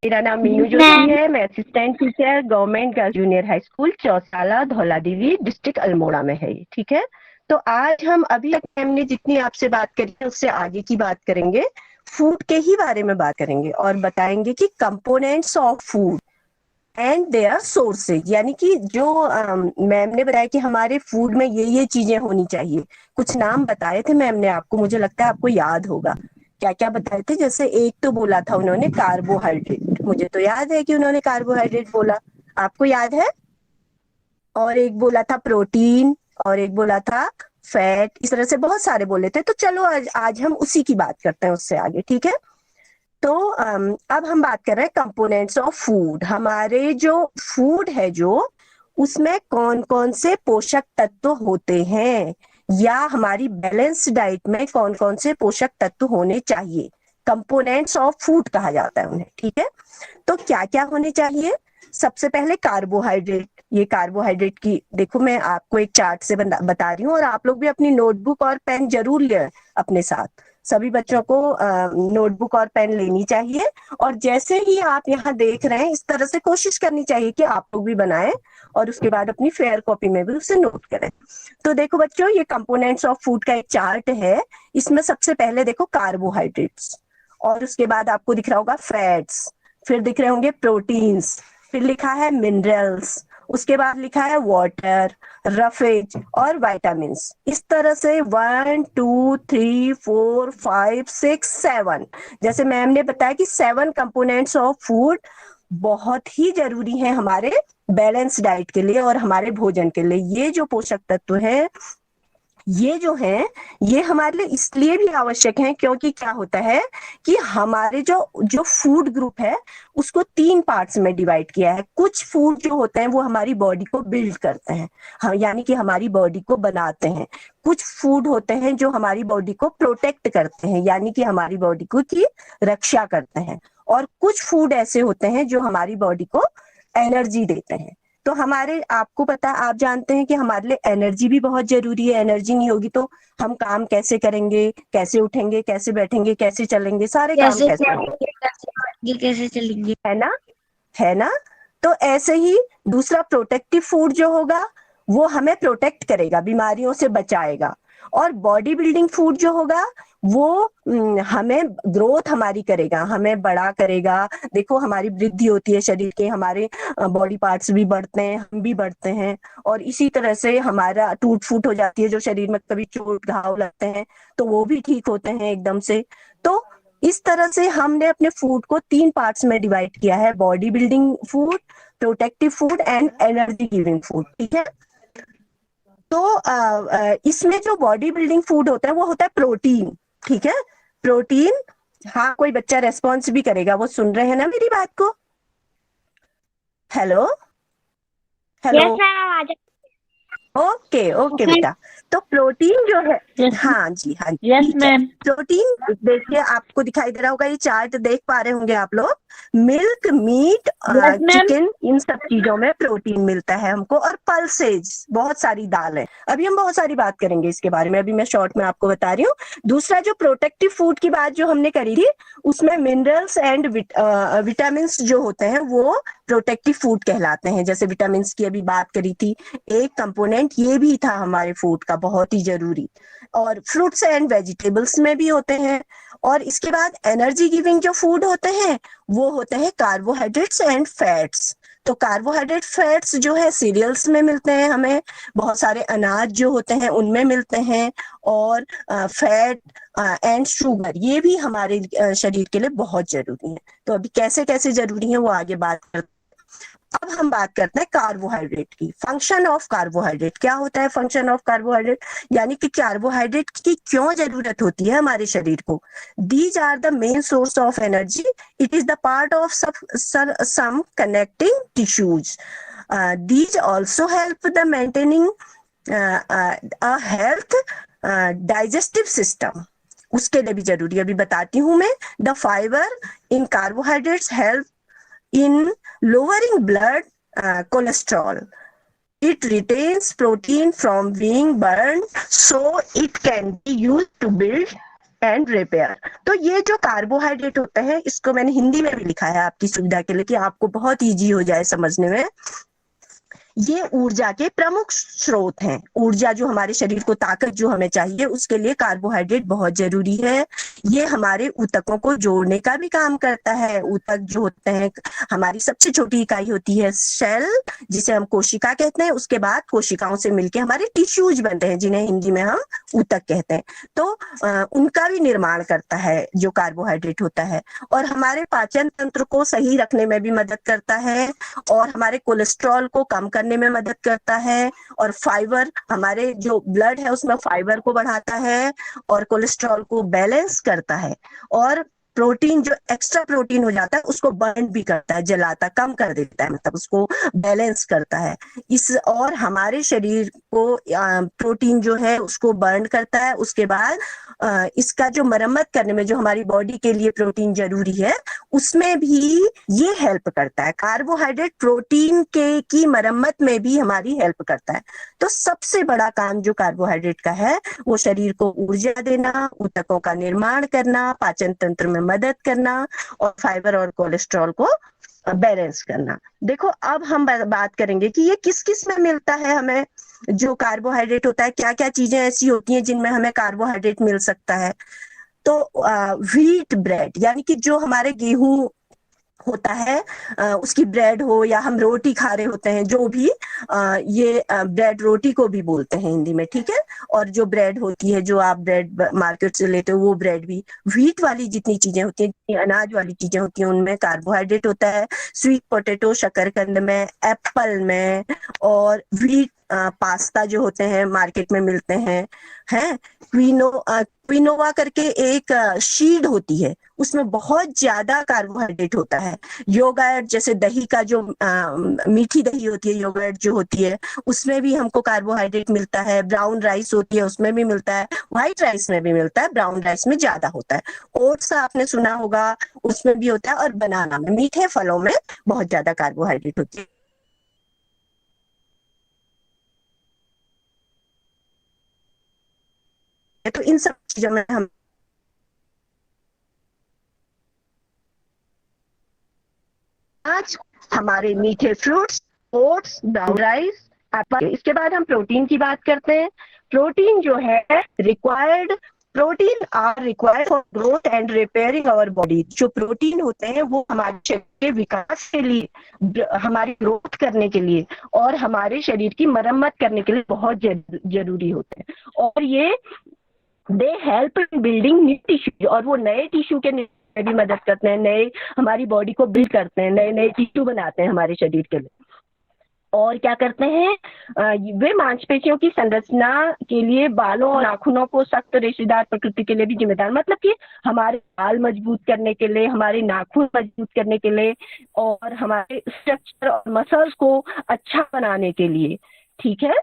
मेरा नाम मीनू जोशी है। मैं assistant teacher government girls junior high school Chausala Dhauladevi district Almora में है, ठीक है। तो आज हम अभी तक हमने जितनी आपसे बात करी है उससे आगे की बात करेंगे, फूड के ही बारे में बात करेंगे और बताएंगे कि components of food and their sources, यानी कि जो मैम ने बताया कि हमारे फूड में ये चीजें होनी चाहिए। कुछ नाम बताए थे मैम ने आपको, मुझे लगता है आपको याद होगा क्या क्या बताए थे। जैसे एक तो बोला था उन्होंने कार्बोहाइड्रेट, मुझे तो याद है कि उन्होंने कार्बोहाइड्रेट बोला, आपको याद है? और एक बोला था प्रोटीन, और एक बोला था फैट। इस तरह से बहुत सारे बोले थे। तो चलो आज हम उसी की बात करते हैं उससे आगे, ठीक है। तो अब हम बात कर रहे हैं कंपोनेंट्स ऑफ फूड। हमारे जो फूड है जो उसमें कौन कौन से पोषक तत्व होते हैं, या हमारी बैलेंस डाइट में कौन कौन से पोषक तत्व होने चाहिए, कंपोनेंट्स ऑफ फूड कहा जाता है उन्हें, ठीक है। तो क्या क्या होने चाहिए? सबसे पहले कार्बोहाइड्रेट। ये कार्बोहाइड्रेट की देखो मैं आपको एक चार्ट से बता रही हूँ, और आप लोग भी अपनी नोटबुक और पेन जरूर ले अपने साथ। सभी बच्चों को नोटबुक और पेन लेनी चाहिए, और जैसे ही आप यहाँ देख रहे हैं इस तरह से कोशिश करनी चाहिए कि आप लोग भी बनाएं, और उसके बाद अपनी फेयर कॉपी में भी उसे नोट करें। तो देखो बच्चों, ये कंपोनेंट्स ऑफ फूड का एक चार्ट है। इसमें सबसे पहले देखो कार्बोहाइड्रेट्स, और उसके बाद आपको दिख रहा होगा फैट्स, फिर दिख रहे होंगे प्रोटीन्स, फिर लिखा है मिनरल्स, उसके बाद लिखा है वाटर, रफेज और विटामिन्स। इस तरह से 1 2 3 4 5 6 7, जैसे मैम ने बताया कि 7 कंपोनेंट्स ऑफ फूड बहुत ही जरूरी है हमारे बैलेंस डाइट के लिए और हमारे भोजन के लिए। ये जो पोषक तत्व है ये जो है ये हमारे लिए इसलिए भी आवश्यक है क्योंकि क्या होता है कि हमारे जो फूड ग्रुप है उसको 3 पार्ट्स में डिवाइड किया है। कुछ फूड जो होते हैं वो हमारी बॉडी को बिल्ड करते हैं, यानी कि हमारी बॉडी को बनाते हैं। कुछ फूड होते हैं जो हमारी बॉडी को प्रोटेक्ट करते हैं, यानी कि हमारी बॉडी को की रक्षा करते हैं। और कुछ फूड ऐसे होते हैं जो हमारी बॉडी को एनर्जी देते हैं। तो हमारे आपको पता, आप जानते हैं कि हमारे लिए एनर्जी भी बहुत जरूरी है। एनर्जी नहीं होगी तो हम काम कैसे करेंगे, कैसे उठेंगे, कैसे बैठेंगे, कैसे चलेंगे, सारे काम कैसे होंगे, कैसे चलेंगे, है ना। तो ऐसे ही दूसरा प्रोटेक्टिव फूड जो होगा वो हमें प्रोटेक्ट करेगा, बीमारियों से बचाएगा। और बॉडी बिल्डिंग फूड जो होगा वो हमें ग्रोथ हमारी करेगा, हमें बड़ा करेगा। देखो हमारी वृद्धि होती है शरीर के, हमारे बॉडी पार्ट्स भी बढ़ते हैं, हम भी बढ़ते हैं, और इसी तरह से हमारा टूट फूट हो जाती है जो शरीर में कभी चोट घाव लगते हैं तो वो भी ठीक होते हैं एकदम से। तो इस तरह से हमने अपने फूड को 3 पार्ट्स में डिवाइड किया है, body building food, protective food and energy giving food. ठीक है, तो इसमें जो बॉडी बिल्डिंग फूड होता है वो होता है प्रोटीन। ठीक है, प्रोटीन। हाँ, कोई बच्चा रेस्पॉन्स भी करेगा, वो सुन रहे हैं ना मेरी बात को? Hello hello. यस मैम, आवाज ओके ओके बेटा, तो प्रोटीन जो है, हाँ जी हाँ जी, यस ठीक है। मैम। प्रोटीन देखिए, आपको दिखाई दे रहा होगा, ये चार्ट देख पा रहे होंगे आप लोग। Milk, meat, Yes, ma'am. Chicken, इन सब चीजों में प्रोटीन मिलता है हमको, और पल्सेज, बहुत सारी दाल है। अभी हम बहुत सारी बात करेंगे इसके बारे में, अभी मैं शॉर्ट में आपको बता रही हूँ। दूसरा, जो प्रोटेक्टिव फूड की बात जो हमने करी थी, उसमें मिनरल्स एंड विटामिन जो होते हैं वो प्रोटेक्टिव फूड कहलाते हैं। जैसे विटामिन की अभी बात करी थी, एक कंपोनेंट ये भी था हमारे फूड का बहुत ही जरूरी। और फ्रूट्स एंड वेजिटेबल्स में भी होते हैं। और इसके बाद एनर्जी गिविंग जो फूड होते हैं वो होते हैं कार्बोहाइड्रेट्स एंड फैट्स। तो कार्बोहाइड्रेट फैट्स जो है सीरियल्स में मिलते हैं हमें, बहुत सारे अनाज जो होते हैं उनमें मिलते हैं, और फैट एंड शुगर ये भी हमारे शरीर के लिए बहुत जरूरी है। तो अभी कैसे कैसे जरूरी है वो आगे बात करते हैं। अब हम बात करते हैं कार्बोहाइड्रेट की। फंक्शन ऑफ कार्बोहाइड्रेट क्या होता है? फंक्शन ऑफ कार्बोहाइड्रेट यानी कि कार्बोहाइड्रेट की क्यों जरूरत होती है हमारे शरीर को। These are the main source of energy, it is the part of some connecting tissues, these also help the maintaining a health digestive system. उसके लिए भी जरूरी है, अभी बताती हूं मैं। The fibre in carbohydrates help in lowering blood cholesterol. It retains protein from being burned, so it can be used to build and repair. तो ये जो कार्बोहाइड्रेट होते हैं, इसको मैंने हिंदी में भी लिखा है आपकी सुविधा के लिए कि आपको बहुत इजी हो जाए समझने में। ये ऊर्जा के प्रमुख स्रोत हैं। ऊर्जा जो हमारे शरीर को, ताकत जो हमें चाहिए, उसके लिए कार्बोहाइड्रेट बहुत जरूरी है। ये हमारे ऊतकों को जोड़ने का भी काम करता है। ऊतक जो होते हैं, हमारी सबसे छोटी इकाई होती है सेल, जिसे हम कोशिका कहते हैं। उसके बाद कोशिकाओं से मिलके हमारे टिश्यूज बनते हैं, जिन्हें हिंदी में हम ऊतक कहते हैं। तो उनका भी निर्माण करता है जो कार्बोहाइड्रेट होता है, और हमारे पाचन तंत्र को सही रखने में भी मदद करता है, और हमारे कोलेस्ट्रॉल को कम करने में मदद करता है, और फाइबर, हमारे जो ब्लड है उसमें फाइबर को बढ़ाता है, और कोलेस्ट्रॉल को बैलेंस करता है, और प्रोटीन जो एक्स्ट्रा प्रोटीन हो जाता है उसको बर्न भी करता है, जलाता, कम कर देता है, मतलब उसको बैलेंस करता है। इस और हमारे शरीर को प्रोटीन जो है उसको बर्न करता है। उसके बाद इसका जो मरम्मत करने में, जो हमारी बॉडी के लिए प्रोटीन जरूरी है, उसमें भी ये हेल्प करता है। कार्बोहाइड्रेट प्रोटीन के की मरम्मत में भी हमारी हेल्प करता है। तो सबसे बड़ा काम जो कार्बोहाइड्रेट का है वो शरीर को ऊर्जा देना, ऊतकों का निर्माण करना, पाचन तंत्र में मदद करना, और फाइबर और कोलेस्ट्रॉल को बैलेंस करना। देखो अब हम बात करेंगे कि ये किस किस में मिलता है हमें, जो कार्बोहाइड्रेट होता है, क्या क्या चीजें ऐसी होती हैं जिनमें हमें कार्बोहाइड्रेट मिल सकता है। तो व्हीट ब्रेड, यानी कि जो हमारे गेहूं होता है, उसकी ब्रेड हो, या हम रोटी खा रहे होते हैं, जो भी, ये ब्रेड, रोटी को भी बोलते हैं हिंदी में, ठीक है। और जो ब्रेड होती है, जो आप ब्रेड मार्केट से लेते हो, वो ब्रेड भी। व्हीट वाली जितनी चीजें होती हैं, अनाज वाली चीजें होती हैं, उनमें कार्बोहाइड्रेट होता है। स्वीट पोटैटो, शकरकंद में, एप्पल में, और व्हीट पास्ता जो होते हैं मार्केट में मिलते हैं। क्विनोवा करके एक शीड होती है, उसमें बहुत ज्यादा कार्बोहाइड्रेट होता है। योगर्ट, जैसे दही का जो मीठी दही होती है, योगर्ट जो होती है, उसमें भी हमको कार्बोहाइड्रेट मिलता है। ब्राउन राइस होती है, उसमें भी मिलता है। व्हाइट राइस में भी मिलता है, ब्राउन राइस में ज्यादा होता है। ओट्स आपने सुना होगा, उसमें भी होता है। और बनाना में, मीठे फलों में बहुत ज्यादा कार्बोहाइड्रेट होती है। तो इन सब चीजों में हम आज हमारे मीठे फ्रूट्स, ओट्स, ब्राउन राइस, इसके बाद हम प्रोटीन की बात करते हैं। प्रोटीन जो है protein are required for growth and repairing our body. जो प्रोटीन होते हैं वो हमारे शरीर के विकास के लिए, हमारी ग्रोथ करने के लिए और हमारे शरीर की मरम्मत करने के लिए बहुत जरूरी होते हैं। और ये they help in building new tissue, और वो नए टिश्यू के में भी मदद करते हैं, नए हमारी बॉडी को बिल्ड करते हैं, नए नए टिश्यू बनाते हैं हमारे शरीर के लिए। और क्या करते हैं, वे मांसपेशियों की संरचना के लिए बालों और नाखूनों को सख्त रेशेदार प्रकृति के लिए भी जिम्मेदार, मतलब कि हमारे बाल मजबूत करने के लिए, हमारे नाखून मजबूत करने के लिए और हमारे स्ट्रक्चर और मसल्स को अच्छा बनाने के लिए। ठीक है,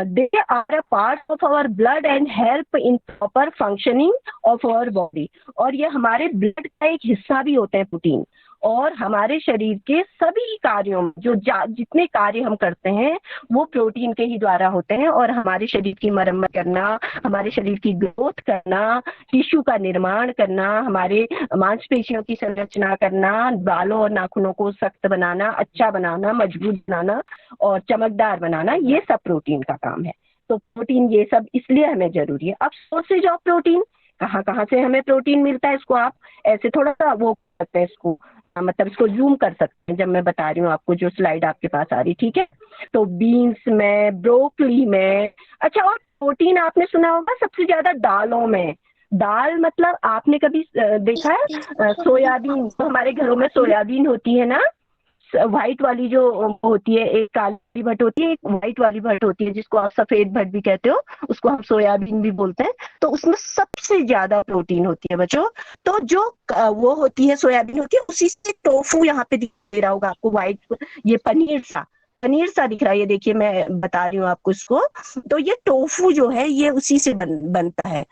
they are a part of our blood and help in proper functioning of our body. और ये हमारे ब्लड का एक हिस्सा भी होते हैं प्रोटीन, और हमारे शरीर के सभी कार्यों में जो जितने कार्य हम करते हैं वो प्रोटीन के ही द्वारा होते हैं। और हमारे शरीर की मरम्मत करना, हमारे शरीर की ग्रोथ करना, टिश्यू का निर्माण करना, हमारे मांसपेशियों की संरचना करना, बालों और नाखूनों को सख्त बनाना, अच्छा बनाना, मजबूत बनाना और चमकदार बनाना, ये सब प्रोटीन का काम है। तो प्रोटीन ये सब इसलिए हमें जरूरी है। अब सोर्सेज ऑफ प्रोटीन, कहाँ कहाँ से हमें प्रोटीन मिलता है, इसको आप ऐसे थोड़ा सा वो करते हैं, इसको मतलब इसको जूम कर सकते हैं जब मैं बता रही हूँ आपको, जो स्लाइड आपके पास आ रही, ठीक है। तो बीन्स में, ब्रोकली में, अच्छा, और प्रोटीन आपने सुना होगा सबसे ज्यादा दालों में। दाल मतलब आपने कभी देखा है सोयाबीन, तो हमारे घरों में सोयाबीन होती है ना, व्हाइट वाली जो होती है, एक काली भट होती है, एक व्हाइट वाली भट होती है जिसको आप सफेद भट भी कहते हो, उसको हम सोयाबीन भी बोलते हैं। तो उसमें सबसे ज्यादा प्रोटीन होती है बच्चों। तो जो वो होती है सोयाबीन होती है, उसी से टोफू यहाँ पे दिख रहा होगा आपको, व्हाइट, ये पनीर सा दिख रहा है, ये देखिए मैं बता रही हूँ आपको इसको। तो ये टोफू जो है ये उसी से बनता है,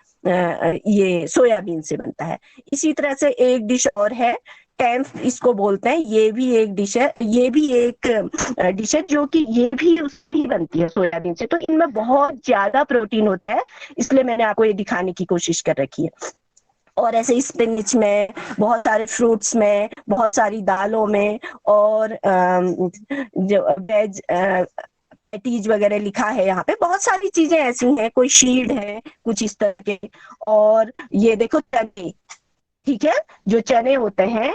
ये सोयाबीन से बनता है। इसी तरह से एक डिश और है, टेम्प इसको बोलते हैं, ये भी एक डिश है, ये भी एक डिश है जो कि ये भी उसकी बनती है सोयाबीन से। तो इनमें बहुत ज्यादा प्रोटीन होता है, इसलिए मैंने आपको ये दिखाने की कोशिश कर रखी है। और ऐसे स्पिनच में, बहुत सारे फ्रूट्स में, बहुत सारी दालों में, और जो वेज पैटीज वगैरह लिखा है यहाँ पे, बहुत सारी चीजें ऐसी हैं, कोई शील्ड है कुछ इस तरह के। और ये देखो चने, ठीक है, जो चने होते हैं,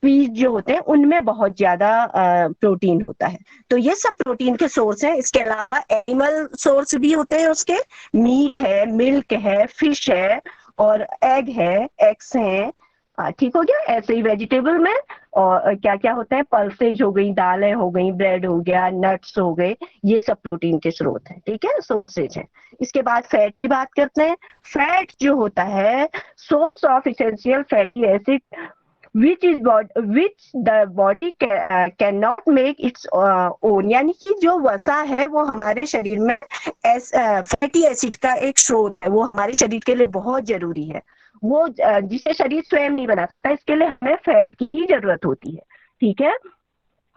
पीस जो होते हैं, उनमें बहुत ज्यादा प्रोटीन होता है। तो ये सब प्रोटीन के सोर्स हैं। इसके अलावा एनिमल सोर्स भी होते हैं उसके, मीट है, मिल्क है, फिश है और एग है, एग्स हैं, ठीक हो गया। ऐसे ही वेजिटेबल में और क्या क्या होता है, पल्सेज हो गई, दालें हो गई, ब्रेड हो गया, नट्स हो गए, ये सब प्रोटीन के स्रोत हैं, ठीक है, सोर्सेज हैं। इसके बाद फैट की बात करते हैं। फैट जो होता है, source of essential fatty acid which the body cannot make its own, यानी कि जो वसा है वो हमारे शरीर में फैटी एसिड का एक स्रोत है, वो हमारे शरीर के लिए बहुत जरूरी है। वो जिसे शरीर स्वयं नहीं बना सकता, इसके लिए हमें फैट की जरूरत होती है, ठीक है।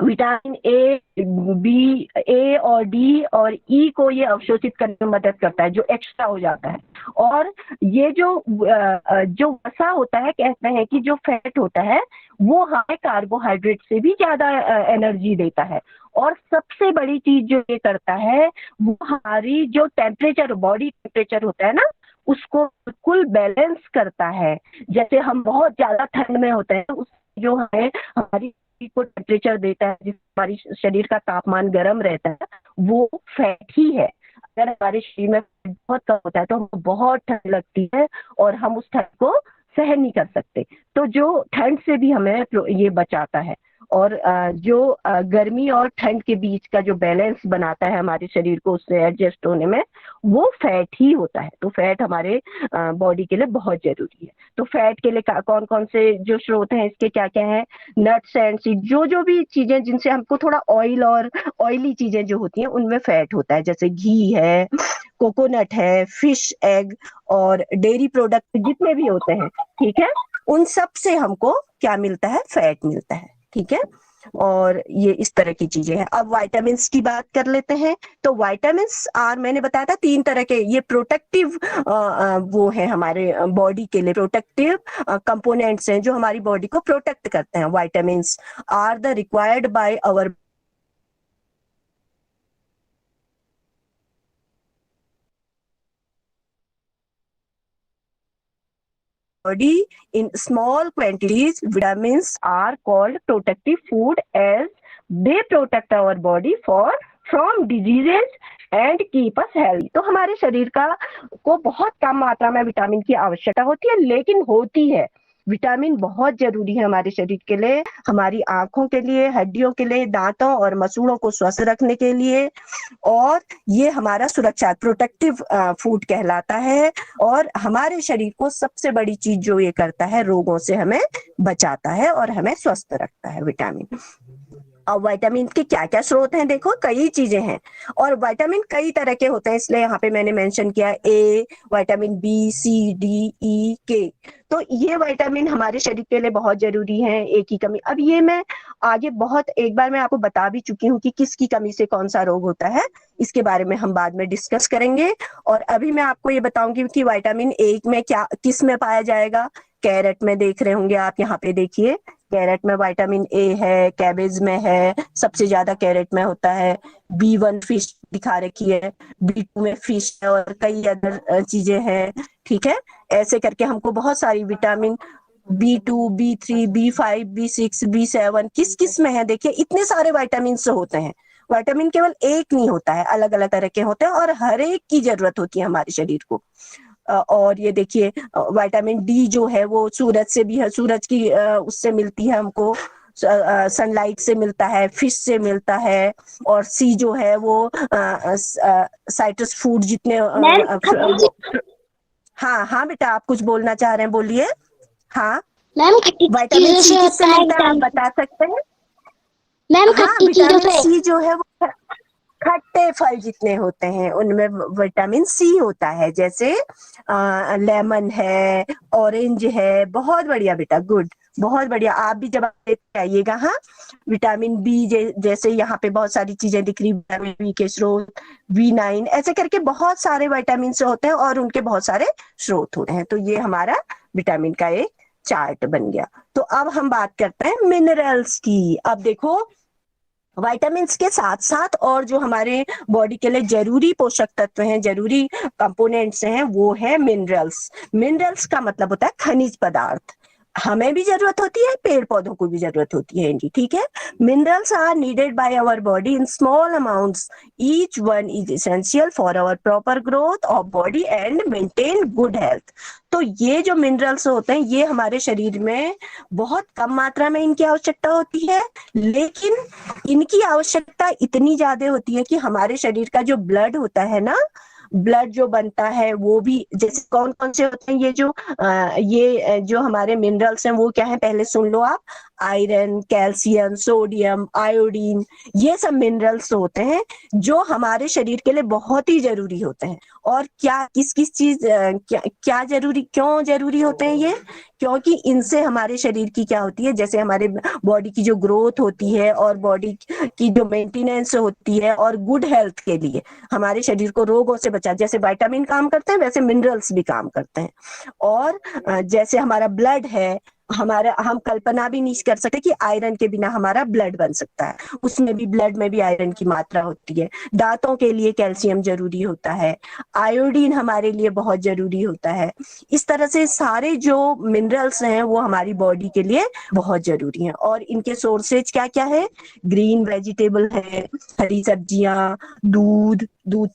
विटामिन ए, बी, ए और डी और ई को ये अवशोषित करने में मदद करता है, जो एक्स्ट्रा हो जाता है। और ये जो वसा होता है, कहते हैं कि जो फैट होता है वो हमें कार्बोहाइड्रेट से भी ज्यादा एनर्जी देता है। और सबसे बड़ी चीज जो ये करता है, वो हमारी जो टेम्परेचर, बॉडी टेम्परेचर होता है ना, उसको बिल्कुल बैलेंस करता है। जैसे हम बहुत ज्यादा ठंड में होते हैं, उस जो हमें हमारी को टेम्परेचर देता है, जिस हमारी शरीर का तापमान गर्म रहता है, वो फैट ही है। अगर हमारे शरीर में बहुत कम होता है तो हमको बहुत ठंड लगती है और हम उस ठंड को सहन नहीं कर सकते। तो जो ठंड से भी हमें ये बचाता है, और जो गर्मी और ठंड के बीच का जो बैलेंस बनाता है हमारे शरीर को उससे एडजस्ट होने में, वो फैट ही होता है। तो फैट हमारे बॉडी के लिए बहुत जरूरी है। तो फैट के लिए कौन कौन से जो स्रोत हैं इसके, क्या क्या है, नट्स एंड सीड, जो भी चीजें जिनसे हमको थोड़ा ऑयल और ऑयली चीजें जो होती हैं उनमें फैट होता है, जैसे घी है, कोकोनट है, फिश, एग और डेयरी प्रोडक्ट जितने भी होते हैं, ठीक है, उन सब से हमको क्या मिलता है, फैट मिलता है, ठीक है। और ये इस तरह की चीजें हैं। अब विटामिन्स की बात कर लेते हैं। तो विटामिन्स मैंने बताया था 3 तरह के, ये प्रोटेक्टिव वो है हमारे बॉडी के लिए, प्रोटेक्टिव कंपोनेंट्स हैं जो हमारी बॉडी को प्रोटेक्ट करते हैं। Vitamins are the required by our body in small quantities. Vitamins are called protective food as they protect our body from diseases and keep us healthy. तो हमारे शरीर को बहुत कम मात्रा में विटामिन की आवश्यकता होती है, लेकिन होती है। विटामिन बहुत जरूरी है हमारे शरीर के लिए, हमारी आंखों के लिए, हड्डियों के लिए, दांतों और मसूड़ों को स्वस्थ रखने के लिए, और ये हमारा सुरक्षा प्रोटेक्टिव फूड कहलाता है। और हमारे शरीर को सबसे बड़ी चीज जो ये करता है, रोगों से हमें बचाता है और हमें स्वस्थ रखता है विटामिन। और विटामिन के क्या क्या स्रोत हैं, देखो कई चीजें हैं, और विटामिन कई तरह के होते हैं, इसलिए यहाँ पे मैंने मेंशन किया ए, विटामिन बी, सी, डी, ई, के। तो ये विटामिन हमारे शरीर के लिए बहुत जरूरी है। एक की कमी, अब ये मैं आगे एक बार मैं आपको बता भी चुकी हूँ कि किसकी कमी से कौन सा रोग होता है, इसके बारे में हम बाद में डिस्कस करेंगे। और अभी मैं आपको ये बताऊंगी कि विटामिन ए में किस में पाया जाएगा। कैरेट में देख रहे होंगे आप, यहाँ पे देखिए कैरेट में विटामिन ए है, कैबेज में है, सबसे ज्यादा कैरेट में होता है। B1 फिश दिखा रखी है, B2 में फिश है, और कई अदर चीजें हैं, ठीक है। ऐसे करके हमको बहुत सारी vitamin B2, B3, B5, B6, B7 किस किस में है, देखिए इतने सारे विटामिन होते हैं। विटामिन केवल एक नहीं होता है, अलग अलग तरह के होते हैं, और हर एक की जरूरत होती है हमारे शरीर को। और ये देखिए विटामिन डी जो है वो सूरज से भी है, सूरज की उससे मिलती है हमको, सनलाइट से मिलता है, फिश से मिलता है। और सी जो है वो साइट्रस फूड जितने हाँ हाँ बेटा, आप कुछ बोलना चाह रहे हैं, बोलिए। हाँ मैम, विटामिन सी किससे मिलता है, आप बता सकते हैं? मैम हाँ, विटामिन सी जो है वो खट्टे फल जितने होते हैं उनमें विटामिन सी होता है, जैसे लेमन है, ऑरेंज है। बहुत बढ़िया बेटा, गुड, बहुत बढ़िया। आप भी जब लेते आइएगा। हाँ, विटामिन बी जैसे यहाँ पे बहुत सारी चीजें दिख रही, विटामिन बी के स्रोत B9, ऐसे करके बहुत सारे विटामिन से होते हैं और उनके बहुत सारे स्रोत होते हैं। तो ये हमारा विटामिन का एक चार्ट बन गया। तो अब हम बात करते हैं मिनरल्स की। अब देखो, विटामिन के साथ साथ और जो हमारे बॉडी के लिए जरूरी पोषक तत्व हैं, जरूरी कंपोनेंट्स हैं, वो है मिनरल्स। मिनरल्स का मतलब होता है खनिज पदार्थ। हमें भी जरूरत होती है, पेड़ पौधों को भी जरूरत होती है इनकी, ठीक है। Minerals are needed by our body in small amounts, each one is essential for our proper growth of body and maintain good health. तो ये जो मिनरल्स होते हैं, ये हमारे शरीर में बहुत कम मात्रा में इनकी आवश्यकता होती है, लेकिन इनकी आवश्यकता इतनी ज्यादा होती है कि हमारे शरीर का जो ब्लड होता है ना, ब्लड जो बनता है वो भी, जैसे कौन कौन से होते हैं ये जो हमारे मिनरल्स हैं वो क्या है, पहले सुन लो आप। आयरन, कैल्शियम, सोडियम, आयोडीन, ये सब मिनरल्स होते हैं जो हमारे शरीर के लिए बहुत ही जरूरी होते हैं। और किस किस चीज क्या जरूरी, क्यों जरूरी होते हैं ये? क्योंकि इनसे हमारे शरीर की क्या होती है, जैसे हमारे बॉडी की जो ग्रोथ होती है और बॉडी की जो मेंटेनेंस होती है, और गुड हेल्थ के लिए हमारे शरीर को रोगों से बचा, जैसे विटामिन काम करते हैं वैसे मिनरल्स भी काम करते हैं। और जैसे हमारा ब्लड है, हम कल्पना भी नहीं कर सकते कि आयरन के बिना हमारा ब्लड बन सकता है, उसमें भी, ब्लड में भी आयरन की मात्रा होती है। दांतों के लिए कैल्शियम जरूरी होता है, आयोडीन हमारे लिए बहुत जरूरी होता है। इस तरह से सारे जो मिनरल्स हैं वो हमारी बॉडी के लिए बहुत जरूरी हैं। और इनके सोर्सेज क्या क्या है? ग्रीन वेजिटेबल है, हरी सब्जियां, दूध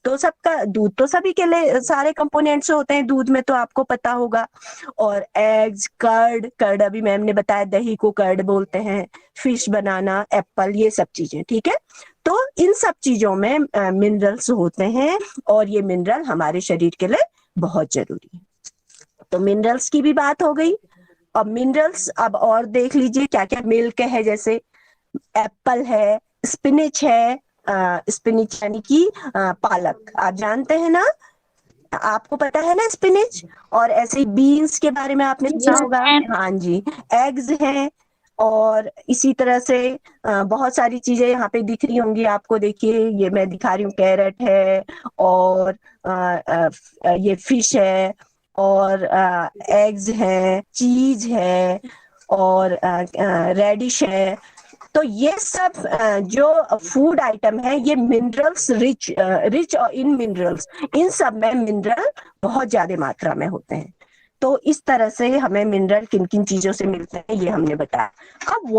तो सभी के लिए सारे कंपोनेंट्स होते हैं दूध में, तो आपको पता होगा। और एग्स, कर्ड अभी मैम ने बताया, दही को कर्ड बोलते हैं, फिश बनाना, एप्पल, ये सब चीजें, ठीक है। तो इन सब चीजों में मिनरल्स होते हैं, और ये मिनरल हमारे शरीर के लिए बहुत जरूरी है। तो मिनरल्स की भी बात हो गई। अब मिनरल्स अब और देख लीजिए क्या क्या। मिल्क है, जैसे एप्पल है, स्पिनिच है, स्पिनिच यानी कि पालक, आप जानते हैं ना, आपको पता है ना स्पिनिच। और ऐसे ही बीन्स के बारे में आपने सुना होगा। हाँ जी, एग्स हैं, और इसी तरह से बहुत सारी चीजें यहाँ पे दिख रही होंगी आपको। देखिए ये मैं दिखा रही हूँ, कैरेट है, और ये फिश है, और एग्स है, चीज है, और रेडिश है। तो ये सब जो फूड आइटम है, ये मिनरल्स रिच इन मिनरल्स, इन सब में मिनरल बहुत ज्यादा मात्रा में होते हैं। तो इस तरह से हमें मिनरल किन किन चीजों से मिलते हैं ये हमने बताया। अब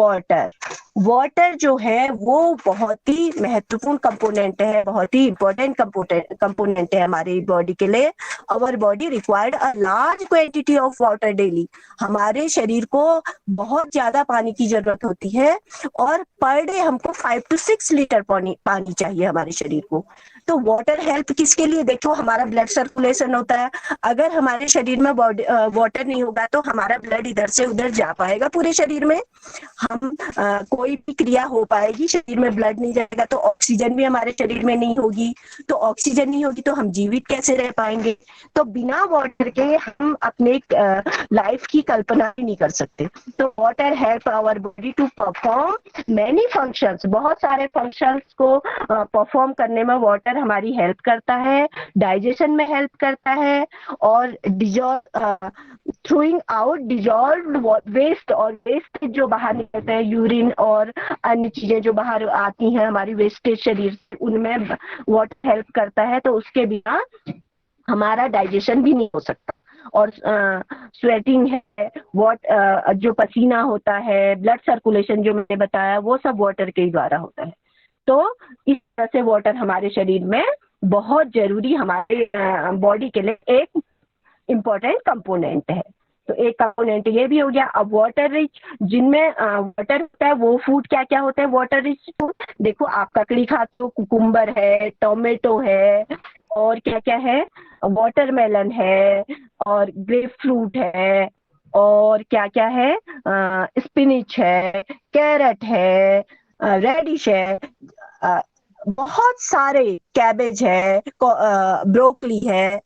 वाटर जो है वो बहुत ही महत्वपूर्ण कंपोनेंट है, बहुत ही इंपॉर्टेंट कंपोनेंट है हमारी बॉडी के लिए। Our body required a large quantity of water daily. हमारे शरीर को बहुत ज्यादा पानी की जरूरत होती है और पर डे हमको 5 to 6 लीटर पानी चाहिए हमारे शरीर को। तो वाटर हेल्प किसके लिए, देखो हमारा ब्लड सर्कुलेशन होता है। अगर हमारे शरीर में वाटर नहीं होगा तो हमारा ब्लड इधर से उधर जा पाएगा पूरे शरीर में, हम कोई भी क्रिया हो पाएगी। शरीर में ब्लड नहीं जाएगा तो ऑक्सीजन भी हमारे शरीर में नहीं होगी, तो ऑक्सीजन नहीं होगी तो हम जीवित कैसे रह पाएंगे। तो बिना वाटर के हम अपने लाइफ की कल्पना ही नहीं कर सकते। तो water help our body to perform many functions, बहुत सारे फंक्शंस को परफॉर्म करने में वाटर हमारी हेल्प करता है, डाइजेशन में हेल्प करता है और थ्रोइंग आउट डिजॉल्व्ड वेस्ट, और वेस्ट जो बाहर निकलते हैं यूरिन और अन्य चीजें जो बाहर आती हैं हमारी वेस्टेज शरीर से, उनमें वाटर हेल्प करता है। तो उसके बिना हमारा डाइजेशन भी नहीं हो सकता। और स्वेटिंग है, जो पसीना होता है, ब्लड सर्कुलेशन जो मैंने बताया वो सब वाटर के ही द्वारा होता है। तो इस तरह से वाटर हमारे शरीर में बहुत जरूरी, हमारे बॉडी के लिए एक इम्पोर्टेंट कंपोनेंट है। तो एक कंपोनेंट ये भी हो गया। अब वाटर रिच, जिनमें वाटर होता है वो फूड क्या क्या होते हैं वाटर रिच फूड, देखो आप ककड़ी खाते हो, कुकुम्बर है, टोमेटो है, और क्या क्या है, वाटरमेलन है, और ग्रेप फ्रूट है, और क्या क्या है, स्पिनिच है, कैरेट है, रेडिश है, बहुत सारे, कैबेज है, ब्रोकली है,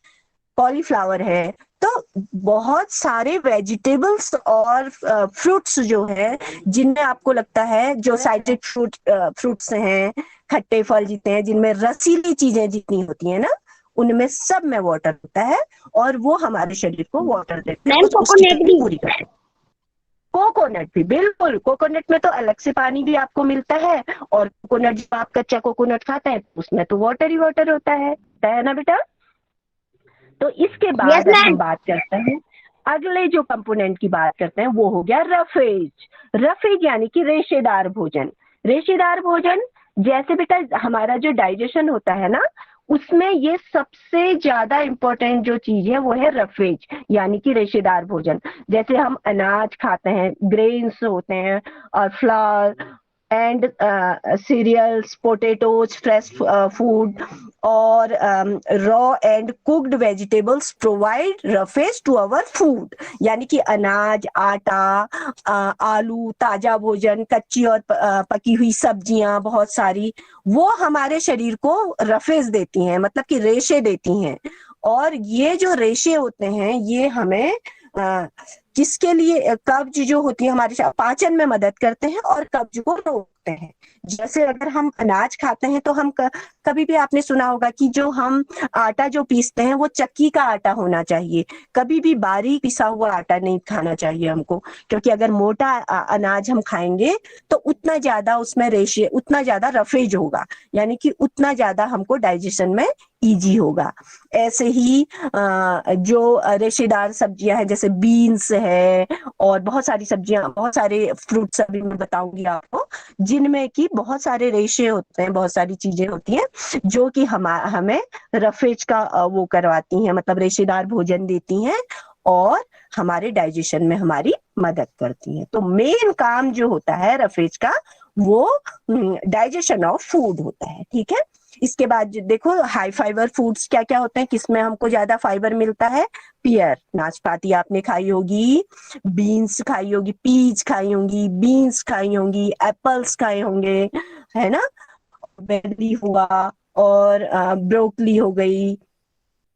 कॉलीफ्लावर है। तो बहुत सारे वेजिटेबल्स और फ्रूट्स जो है जिनमें आपको लगता है जो साइट्रिक फ्रूट्स हैं, खट्टे फल जितने हैं, जिनमें रसीली चीजें जितनी होती हैं ना, उनमें सब में वाटर होता है और वो हमारे शरीर को वाटर देते हैं, कोकोनट भी पूरी करते हैं। कोकोनट भी, बिल्कुल, कोकोनट में तो अलग से पानी भी आपको मिलता है, और कोकोनट जब आप कच्चा कोकोनट खाते हैं उसमें तो वाटर ही वाटर होता है ना बेटा। तो इसके बाद हम बात करते हैं, अगले जो कंपोनेंट की बात करते हैं वो हो गया रफेज। रफेज यानी कि रेशेदार भोजन। रेशेदार भोजन जैसे बेटा हमारा जो डाइजेशन होता है ना, उसमें ये सबसे ज्यादा इम्पोर्टेंट जो चीज है वो है रफेज यानी कि रेशेदार भोजन। जैसे हम अनाज खाते हैं, ग्रेन्स होते हैं, और flour and cereals, potatoes, fresh food, और raw and cooked vegetables provide roughage to our food. यानी कि अनाज, आटा, आलू, ताजा भोजन, कच्ची और पकी हुई सब्जियां बहुत सारी, वो हमारे शरीर को रफेज देती हैं, मतलब कि रेशे देती हैं। और ये जो रेशे होते हैं ये हमें किसके लिए, कब्ज जो होती है हमारे पाचन में मदद करते हैं और कब्ज को रोकते हैं। जैसे अगर हम अनाज खाते हैं तो हम कभी भी आपने सुना होगा कि जो हम आटा जो पीसते हैं वो चक्की का आटा होना चाहिए, कभी भी बारीक पिसा हुआ आटा नहीं खाना चाहिए हमको, क्योंकि अगर मोटा अनाज हम खाएंगे तो उतना ज्यादा उसमें रेशे, उतना ज्यादा रफेज होगा, यानी कि उतना ज्यादा हमको डाइजेशन में इजी होगा। ऐसे ही जो रेशेदार सब्जियां हैं जैसे बीन्स है, और बहुत सारी सब्जियां, बहुत सारे फ्रूट्स अभी मैं बताऊंगी आपको, जिनमें कि बहुत सारे रेशे होते हैं, बहुत सारी चीजें होती हैं जो कि हमें रफेज का वो करवाती हैं, मतलब रेशेदार भोजन देती हैं और हमारे डाइजेशन में हमारी मदद करती हैं। तो मेन काम जो होता है रफेज का वो डाइजेशन ऑफ फूड होता है, ठीक है। इसके बाद देखो हाई फाइबर फूड्स क्या क्या होते हैं, किसमें हमको ज्यादा फाइबर मिलता है, पियर, नाशपाती आपने खाई होगी, बीन्स खाई होगी, पीच खाई होंगी, बीन्स खाई होंगी, एप्पल्स खाए होंगे, है ना, बेरी हुआ, और ब्रोकली हो गई,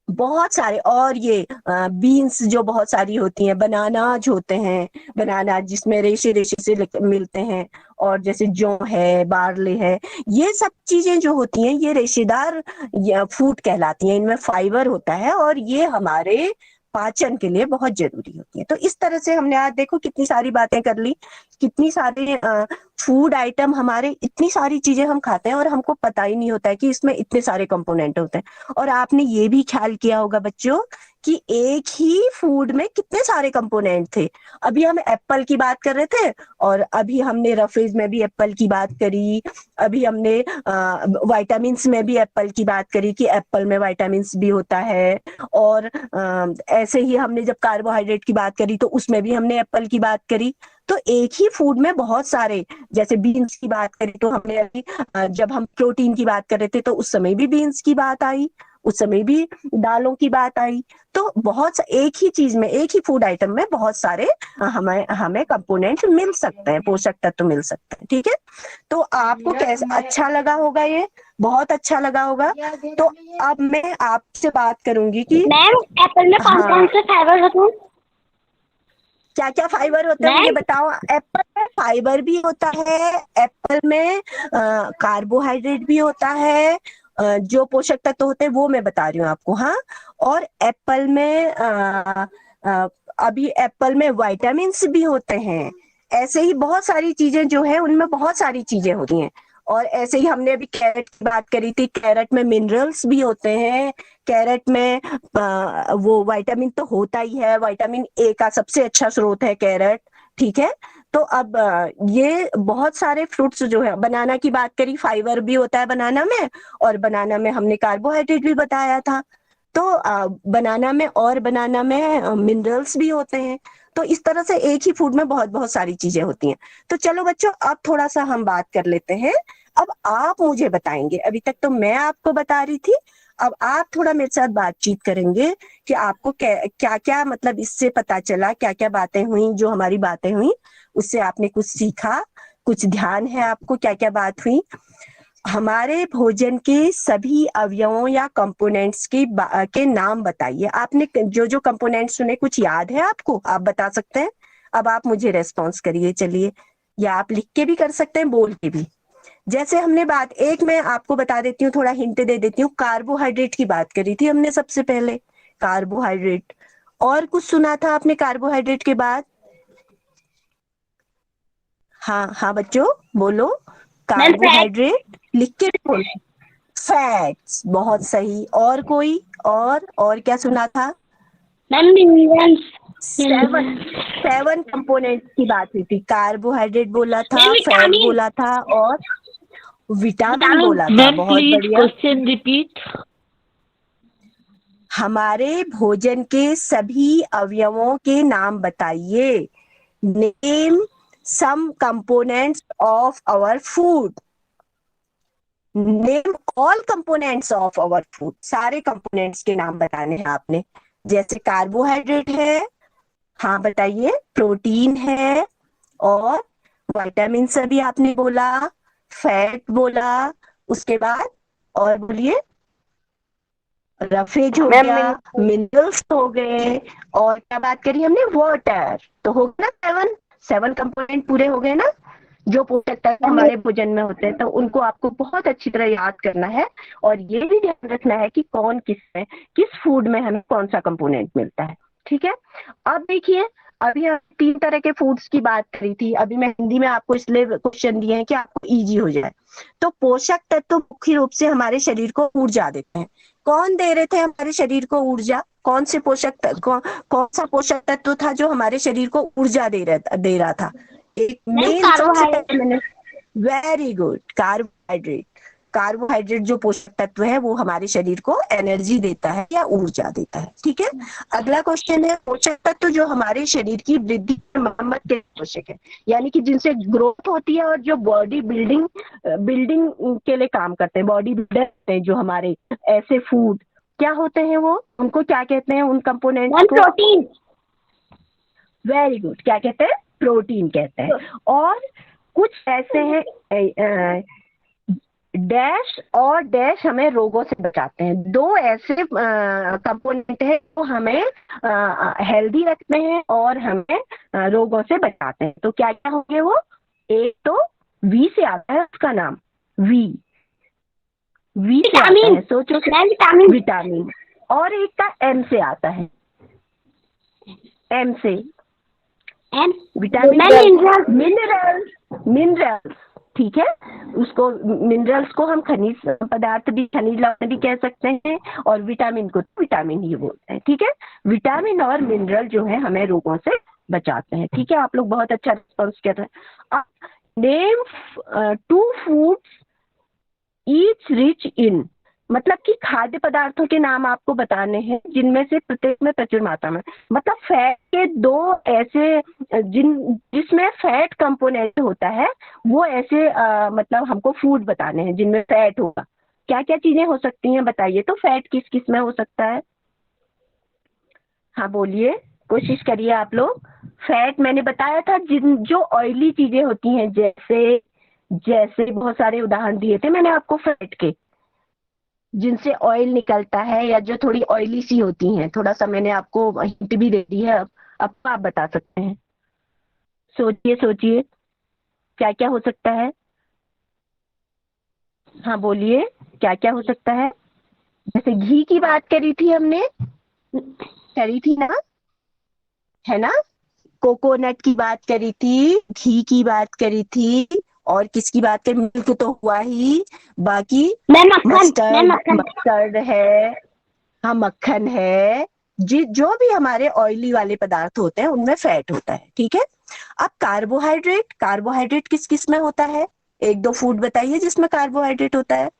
बहुत सारे, और ये बीन्स जो बहुत सारी होती हैं, बनानाज होते हैं, बनानाज जिसमें रेशे रेशे से मिलते हैं, और जैसे जौ है, बार्ले है, ये सब चीजें जो होती हैं ये रेशेदार फूड कहलाती हैं, इनमें फाइबर होता है और ये हमारे पाचन के लिए बहुत जरूरी होती है। तो इस तरह से हमने आज देखो कितनी सारी बातें कर ली कितनी सारे फूड आइटम, हमारे इतनी सारी चीजें हम खाते हैं और हमको पता ही नहीं होता है कि इसमें इतने सारे कंपोनेंट होते हैं। और आपने ये भी ख्याल किया होगा बच्चों कि एक ही फूड में कितने सारे कंपोनेंट थे। अभी हम एप्पल की बात कर रहे थे और अभी हमने रफेज में भी एप्पल की बात करी, अभी हमने विटामिन्स में भी एप्पल की बात करी कि एप्पल में विटामिन्स भी होता है। और ऐसे ही हमने जब कार्बोहाइड्रेट की बात करी तो उसमें भी हमने एप्पल की बात करी। तो एक ही फूड में बहुत सारे, जैसे बीन्स की बात करें तो हमने अभी जब हम प्रोटीन की बात कर रहे थे तो उस समय भी बीन्स की बात आई, उस समय भी दालों की बात आई। तो एक ही चीज में, एक ही फूड आइटम में बहुत सारे हमें हमें कंपोनेंट मिल सकते हैं, पोषक तत्व मिल सकते हैं। ठीक है, तो आपको कैसा अच्छा लगा होगा, ये बहुत अच्छा लगा होगा। तो अब मैं आपसे बात करूंगी कि मैम एप्पल में कौन कौन से फाइबर होते हैं? क्या क्या फाइबर होता है मुझे बताओ। एप्पल में फाइबर भी होता है, एप्पल में कार्बोहाइड्रेट भी होता है, जो पोषक तत्व होते हैं वो मैं बता रही हूँ आपको। हाँ, और एप्पल में अभी एप्पल में विटामिन्स भी होते हैं। ऐसे ही बहुत सारी चीजें जो है उनमें बहुत सारी चीजें होती हैं। और ऐसे ही हमने अभी कैरेट की बात करी थी, कैरेट में मिनरल्स भी होते हैं। कैरेट में वो विटामिन तो होता ही है, विटामिन ए का सबसे अच्छा स्रोत है कैरेट। ठीक है, तो अब ये बहुत सारे फ्रूट्स जो है, बनाना की बात करी, फाइबर भी होता है बनाना में, और बनाना में हमने कार्बोहाइड्रेट भी बताया था। तो बनाना में मिनरल्स भी होते हैं। तो इस तरह से एक ही फूड में बहुत बहुत सारी चीजें होती हैं। तो चलो बच्चों, अब थोड़ा सा हम बात कर लेते हैं। अब आप मुझे बताएंगे, अभी तक तो मैं आपको बता रही थी, अब आप थोड़ा मेरे साथ बातचीत करेंगे कि आपको क्या क्या मतलब इससे पता चला, क्या क्या बातें हुई, जो हमारी बातें हुई उससे आपने कुछ सीखा, कुछ ध्यान है आपको, क्या क्या बात हुई। हमारे भोजन के सभी अवयवों या कंपोनेंट्स के नाम बताइए। आपने जो जो कंपोनेंट्स सुने, कुछ याद है आपको? आप बता सकते हैं। अब आप मुझे रेस्पॉन्स करिए, चलिए, या आप लिख के भी कर सकते हैं, बोल के भी। जैसे हमने बात, एक मैं आपको बता देती हूँ, थोड़ा हिंट दे देती हूँ। कार्बोहाइड्रेट की बात करी थी हमने सबसे पहले, कार्बोहाइड्रेट। और कुछ सुना था आपने कार्बोहाइड्रेट के बाद? हाँ हाँ बच्चों बोलो, कार्बोहाइड्रेट लिख के भी बोलो। फैट्स, बहुत सही। और कोई? और क्या सुना था? सेवन कंपोनेंट की बात हुई थी। कार्बोहाइड्रेट बोला था, फैट बोला था, और विटामिन बोला था। बहुत बढ़िया। Question repeat. हमारे भोजन के सभी अवयवों के नाम बताइए। Name some components of our food. Name all components of our food. सारे कंपोनेंट्स के नाम बताने हैं आपने। जैसे कार्बोहाइड्रेट है, हाँ बताइए, प्रोटीन है, और विटामिन से भी आपने बोला, फैट बोला, उसके बाद और बोलिए, रफेज हो गया, मिनरल्स हो गए, और क्या बात करी हमने? वाटर। तो हो गया ना, सेवन कंपोनेंट पूरे हो गए ना, जो पोषक तत्व हमारे भोजन में होते हैं। तो उनको आपको बहुत अच्छी तरह याद करना है, और ये भी ध्यान रखना है कि किस फूड में हमें कौन सा कंपोनेंट मिलता है। ठीक है, अब देखिए, अभी हम 3 तरह के फूड्स की बात करी थी। अभी मैं हिंदी में आपको इसलिए क्वेश्चन दिए हैं कि आपको इजी हो जाए। तो पोषक तत्व मुख्य रूप से हमारे शरीर को ऊर्जा देते हैं। कौन दे रहे थे हमारे शरीर को ऊर्जा? कौन से कौन सा पोषक तत्व था जो हमारे शरीर को ऊर्जा दे रहा था? एक मेन सबसे पहले मैंने, वेरी गुड, कार्बोहाइड्रेट। कार्बोहाइड्रेट जो पोषक तत्व है वो हमारे शरीर को एनर्जी देता है या ऊर्जा देता है। ठीक है, अगला क्वेश्चन है, पोषक तत्व जो हमारे शरीर की वृद्धि मरम्मत के लिए आवश्यक है, यानी कि जिनसे ग्रोथ होती है और जो बॉडी बिल्डिंग के लिए काम करते हैं, बॉडी बिल्डर होते हैं जो हमारे, ऐसे फूड क्या होते हैं वो, उनको क्या कहते हैं, उन कंपोनेंट्स को? प्रोटीन। वेरी गुड, क्या कहते हैं? प्रोटीन कहते हैं। और कुछ ऐसे हैं डैश और डैश हमें रोगों से बचाते हैं। 2 ऐसे कंपोनेंट है जो हमें हेल्दी रखते हैं और हमें रोगों से बचाते हैं। तो क्या क्या होंगे वो? एक तो वी से आता है, उसका नाम वी से आता है, सोचो। विटामिन। और एक का एम से आता है, एम से, विटामिन मिनरल्स, ठीक है। उसको मिनरल्स को हम खनिज पदार्थ भी, खनिज लवण भी कह सकते हैं, और विटामिन को विटामिन ही बोलते हैं, ठीक है। विटामिन और मिनरल जो है हमें रोगों से बचाते हैं, ठीक है। आप लोग बहुत अच्छा रिस्पॉन्स कर रहे हैं। Name 2 foods each rich in, मतलब कि खाद्य पदार्थों के नाम आपको बताने हैं जिनमें से प्रत्येक में प्रचुर मात्रा में, मतलब फैट के 2 ऐसे जिसमें फैट कंपोनेंट होता है, वो ऐसे मतलब हमको फूड बताने हैं जिनमें फैट होगा। क्या क्या चीजें हो सकती हैं बताइए तो, फैट किस किस में हो सकता है? हाँ बोलिए, कोशिश करिए आप लोग। फैट मैंने बताया था जो ऑयली चीजें होती हैं, जैसे बहुत सारे उदाहरण दिए थे मैंने आपको फैट के, जिनसे ऑयल निकलता है या जो थोड़ी ऑयली सी होती हैं। थोड़ा सा मैंने आपको हिंट भी दे दी है, अब आप बता सकते हैं। सोचिए क्या क्या हो सकता है। हाँ बोलिए, क्या क्या हो सकता है? जैसे घी की बात करी थी हमने, करी थी ना, है ना। कोकोनट की बात करी थी, घी की बात करी थी, और किसकी बात करी? मिल्क तो हुआ ही, बाकी मस्टर्ड है, हाँ मक्खन है। जो भी हमारे ऑयली वाले पदार्थ होते हैं उनमें फैट होता है, ठीक है। अब कार्बोहाइड्रेट किस किस में होता है? 1-2 फूड बताइए जिसमें कार्बोहाइड्रेट होता है।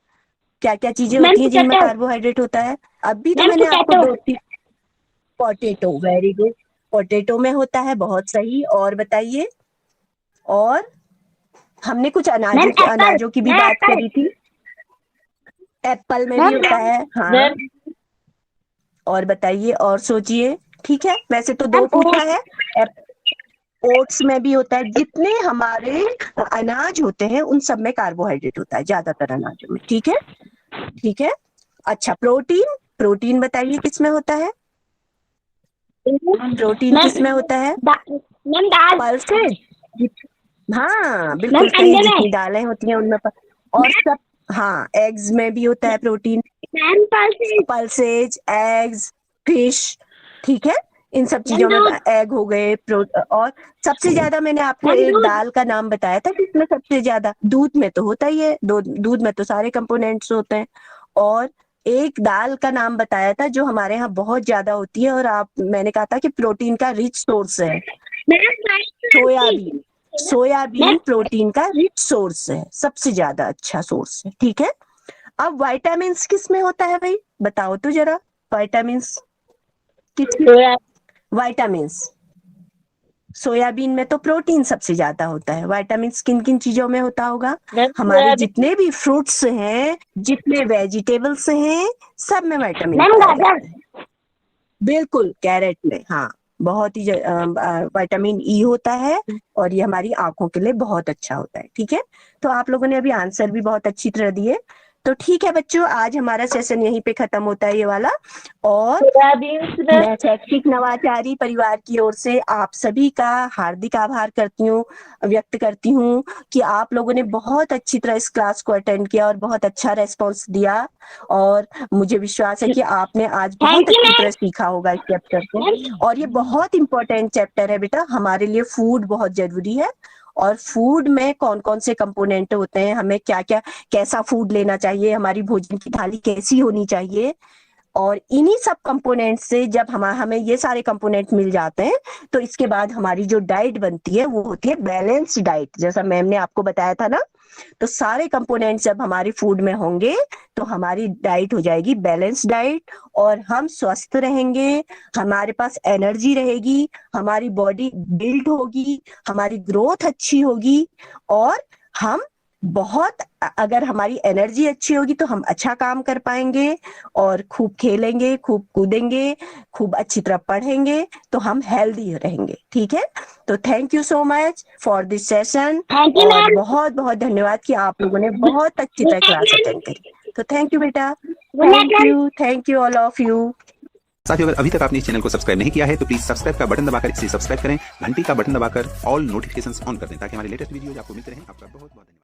क्या क्या चीजें होती हैं जिनमें कार्बोहाइड्रेट होता है? अभी तो मैंने आपको 2-3, पोटैटो, वेरी गुड, पोटैटो में होता है, बहुत सही। और बताइए, और हमने कुछ अनाजों की भी बात करी थी, एप्पल में भी होता है, हाँ। और बताइए, और सोचिए, ठीक है। वैसे तो 2 पूछा है, ओट्स में भी होता है। जितने हमारे अनाज होते हैं उन सब में कार्बोहाइड्रेट होता है, ज्यादातर अनाजों में, ठीक है, ठीक है। अच्छा, प्रोटीन बताइए किस में होता है? प्रोटीन किस में होता है? पल्सेज, हाँ बिल्कुल सही, जितनी दालें होती हैं उनमें और सब, हाँ एग्स में भी होता है प्रोटीन, पल्सेज, एग्स, फिश, ठीक है। इन सब चीजों में एग हो गए, और सबसे ज्यादा मैंने आपको एक दाल का नाम बताया था जिसमें सबसे ज्यादा, दूध में तो होता ही है, दूध में तो सारे कंपोनेंट्स होते हैं, और एक दाल का नाम बताया था जो हमारे यहाँ बहुत ज्यादा होती है, और मैंने कहा था कि प्रोटीन का रिच सोर्स है, सोयाबीन प्रोटीन का रिच सोर्स है, सबसे ज्यादा अच्छा सोर्स है, ठीक है। अब विटामिन किस में होता है भाई, बताओ तो जरा, विटामिन सोयाबीन में तो प्रोटीन सबसे ज्यादा होता है। विटामिन किन किन चीजों में होता होगा? हमारे जितने भी फ्रूट्स हैं, जितने वेजिटेबल्स हैं, सब में विटामिन, बिल्कुल, कैरेट में, हाँ बहुत ही विटामिन ई होता है, और ये हमारी आंखों के लिए बहुत अच्छा होता है, ठीक है। तो आप लोगों ने अभी आंसर भी बहुत अच्छी तरह दिए। तो ठीक है बच्चों, आज हमारा सेशन यहीं पे खत्म होता है ये वाला, और मैं शैक्षिक नवाचारी परिवार की ओर से आप सभी का हार्दिक आभार व्यक्त करती हूँ कि आप लोगों ने बहुत अच्छी तरह इस क्लास को अटेंड किया और बहुत अच्छा रेस्पॉन्स दिया, और मुझे विश्वास है कि आपने आज बहुत अच्छी तरह सीखा होगा इस चैप्टर को, और ये बहुत इंपॉर्टेंट चैप्टर है बेटा हमारे लिए। फूड बहुत जरूरी है, और फूड में कौन कौन से कंपोनेंट होते हैं, हमें क्या क्या, कैसा फूड लेना चाहिए, हमारी भोजन की थाली कैसी होनी चाहिए, और इन्हीं सब कंपोनेंट से जब हमें ये सारे कंपोनेंट मिल जाते हैं, तो इसके बाद हमारी जो डाइट बनती है वो होती है बैलेंस्ड डाइट, जैसा मैम ने आपको बताया था ना। तो सारे कंपोनेंट्स जब हमारी फूड में होंगे तो हमारी डाइट हो जाएगी बैलेंस्ड डाइट, और हम स्वस्थ रहेंगे, हमारे पास एनर्जी रहेगी, हमारी बॉडी बिल्ड होगी, हमारी ग्रोथ अच्छी होगी, और हम बहुत, अगर हमारी एनर्जी अच्छी होगी तो हम अच्छा काम कर पाएंगे, और खूब खेलेंगे, खूब कूदेंगे, खूब अच्छी तरह पढ़ेंगे, तो हम हेल्दी रहेंगे, ठीक है। तो thank you so much for this session, और बहुत बहुत धन्यवाद कि आप लोगों ने बहुत अच्छी तरह क्लास अटेंड करी। तो थैंक यू बेटा, thank you all of you. साथियों, अगर अभी तक आपने इस चैनल को सब्सक्राइब नहीं किया है तो प्लीज सब्सक्राइब का बटन दबाकर इसे सब्सक्राइब करें, घंटी का बटन दबाकर ऑल नोटिफिकेशंस ऑन कर दें ताकि हमारे लेटेस्ट वीडियोज आपको मिलते रहें। आपका बहुत बहुत धन्यवाद।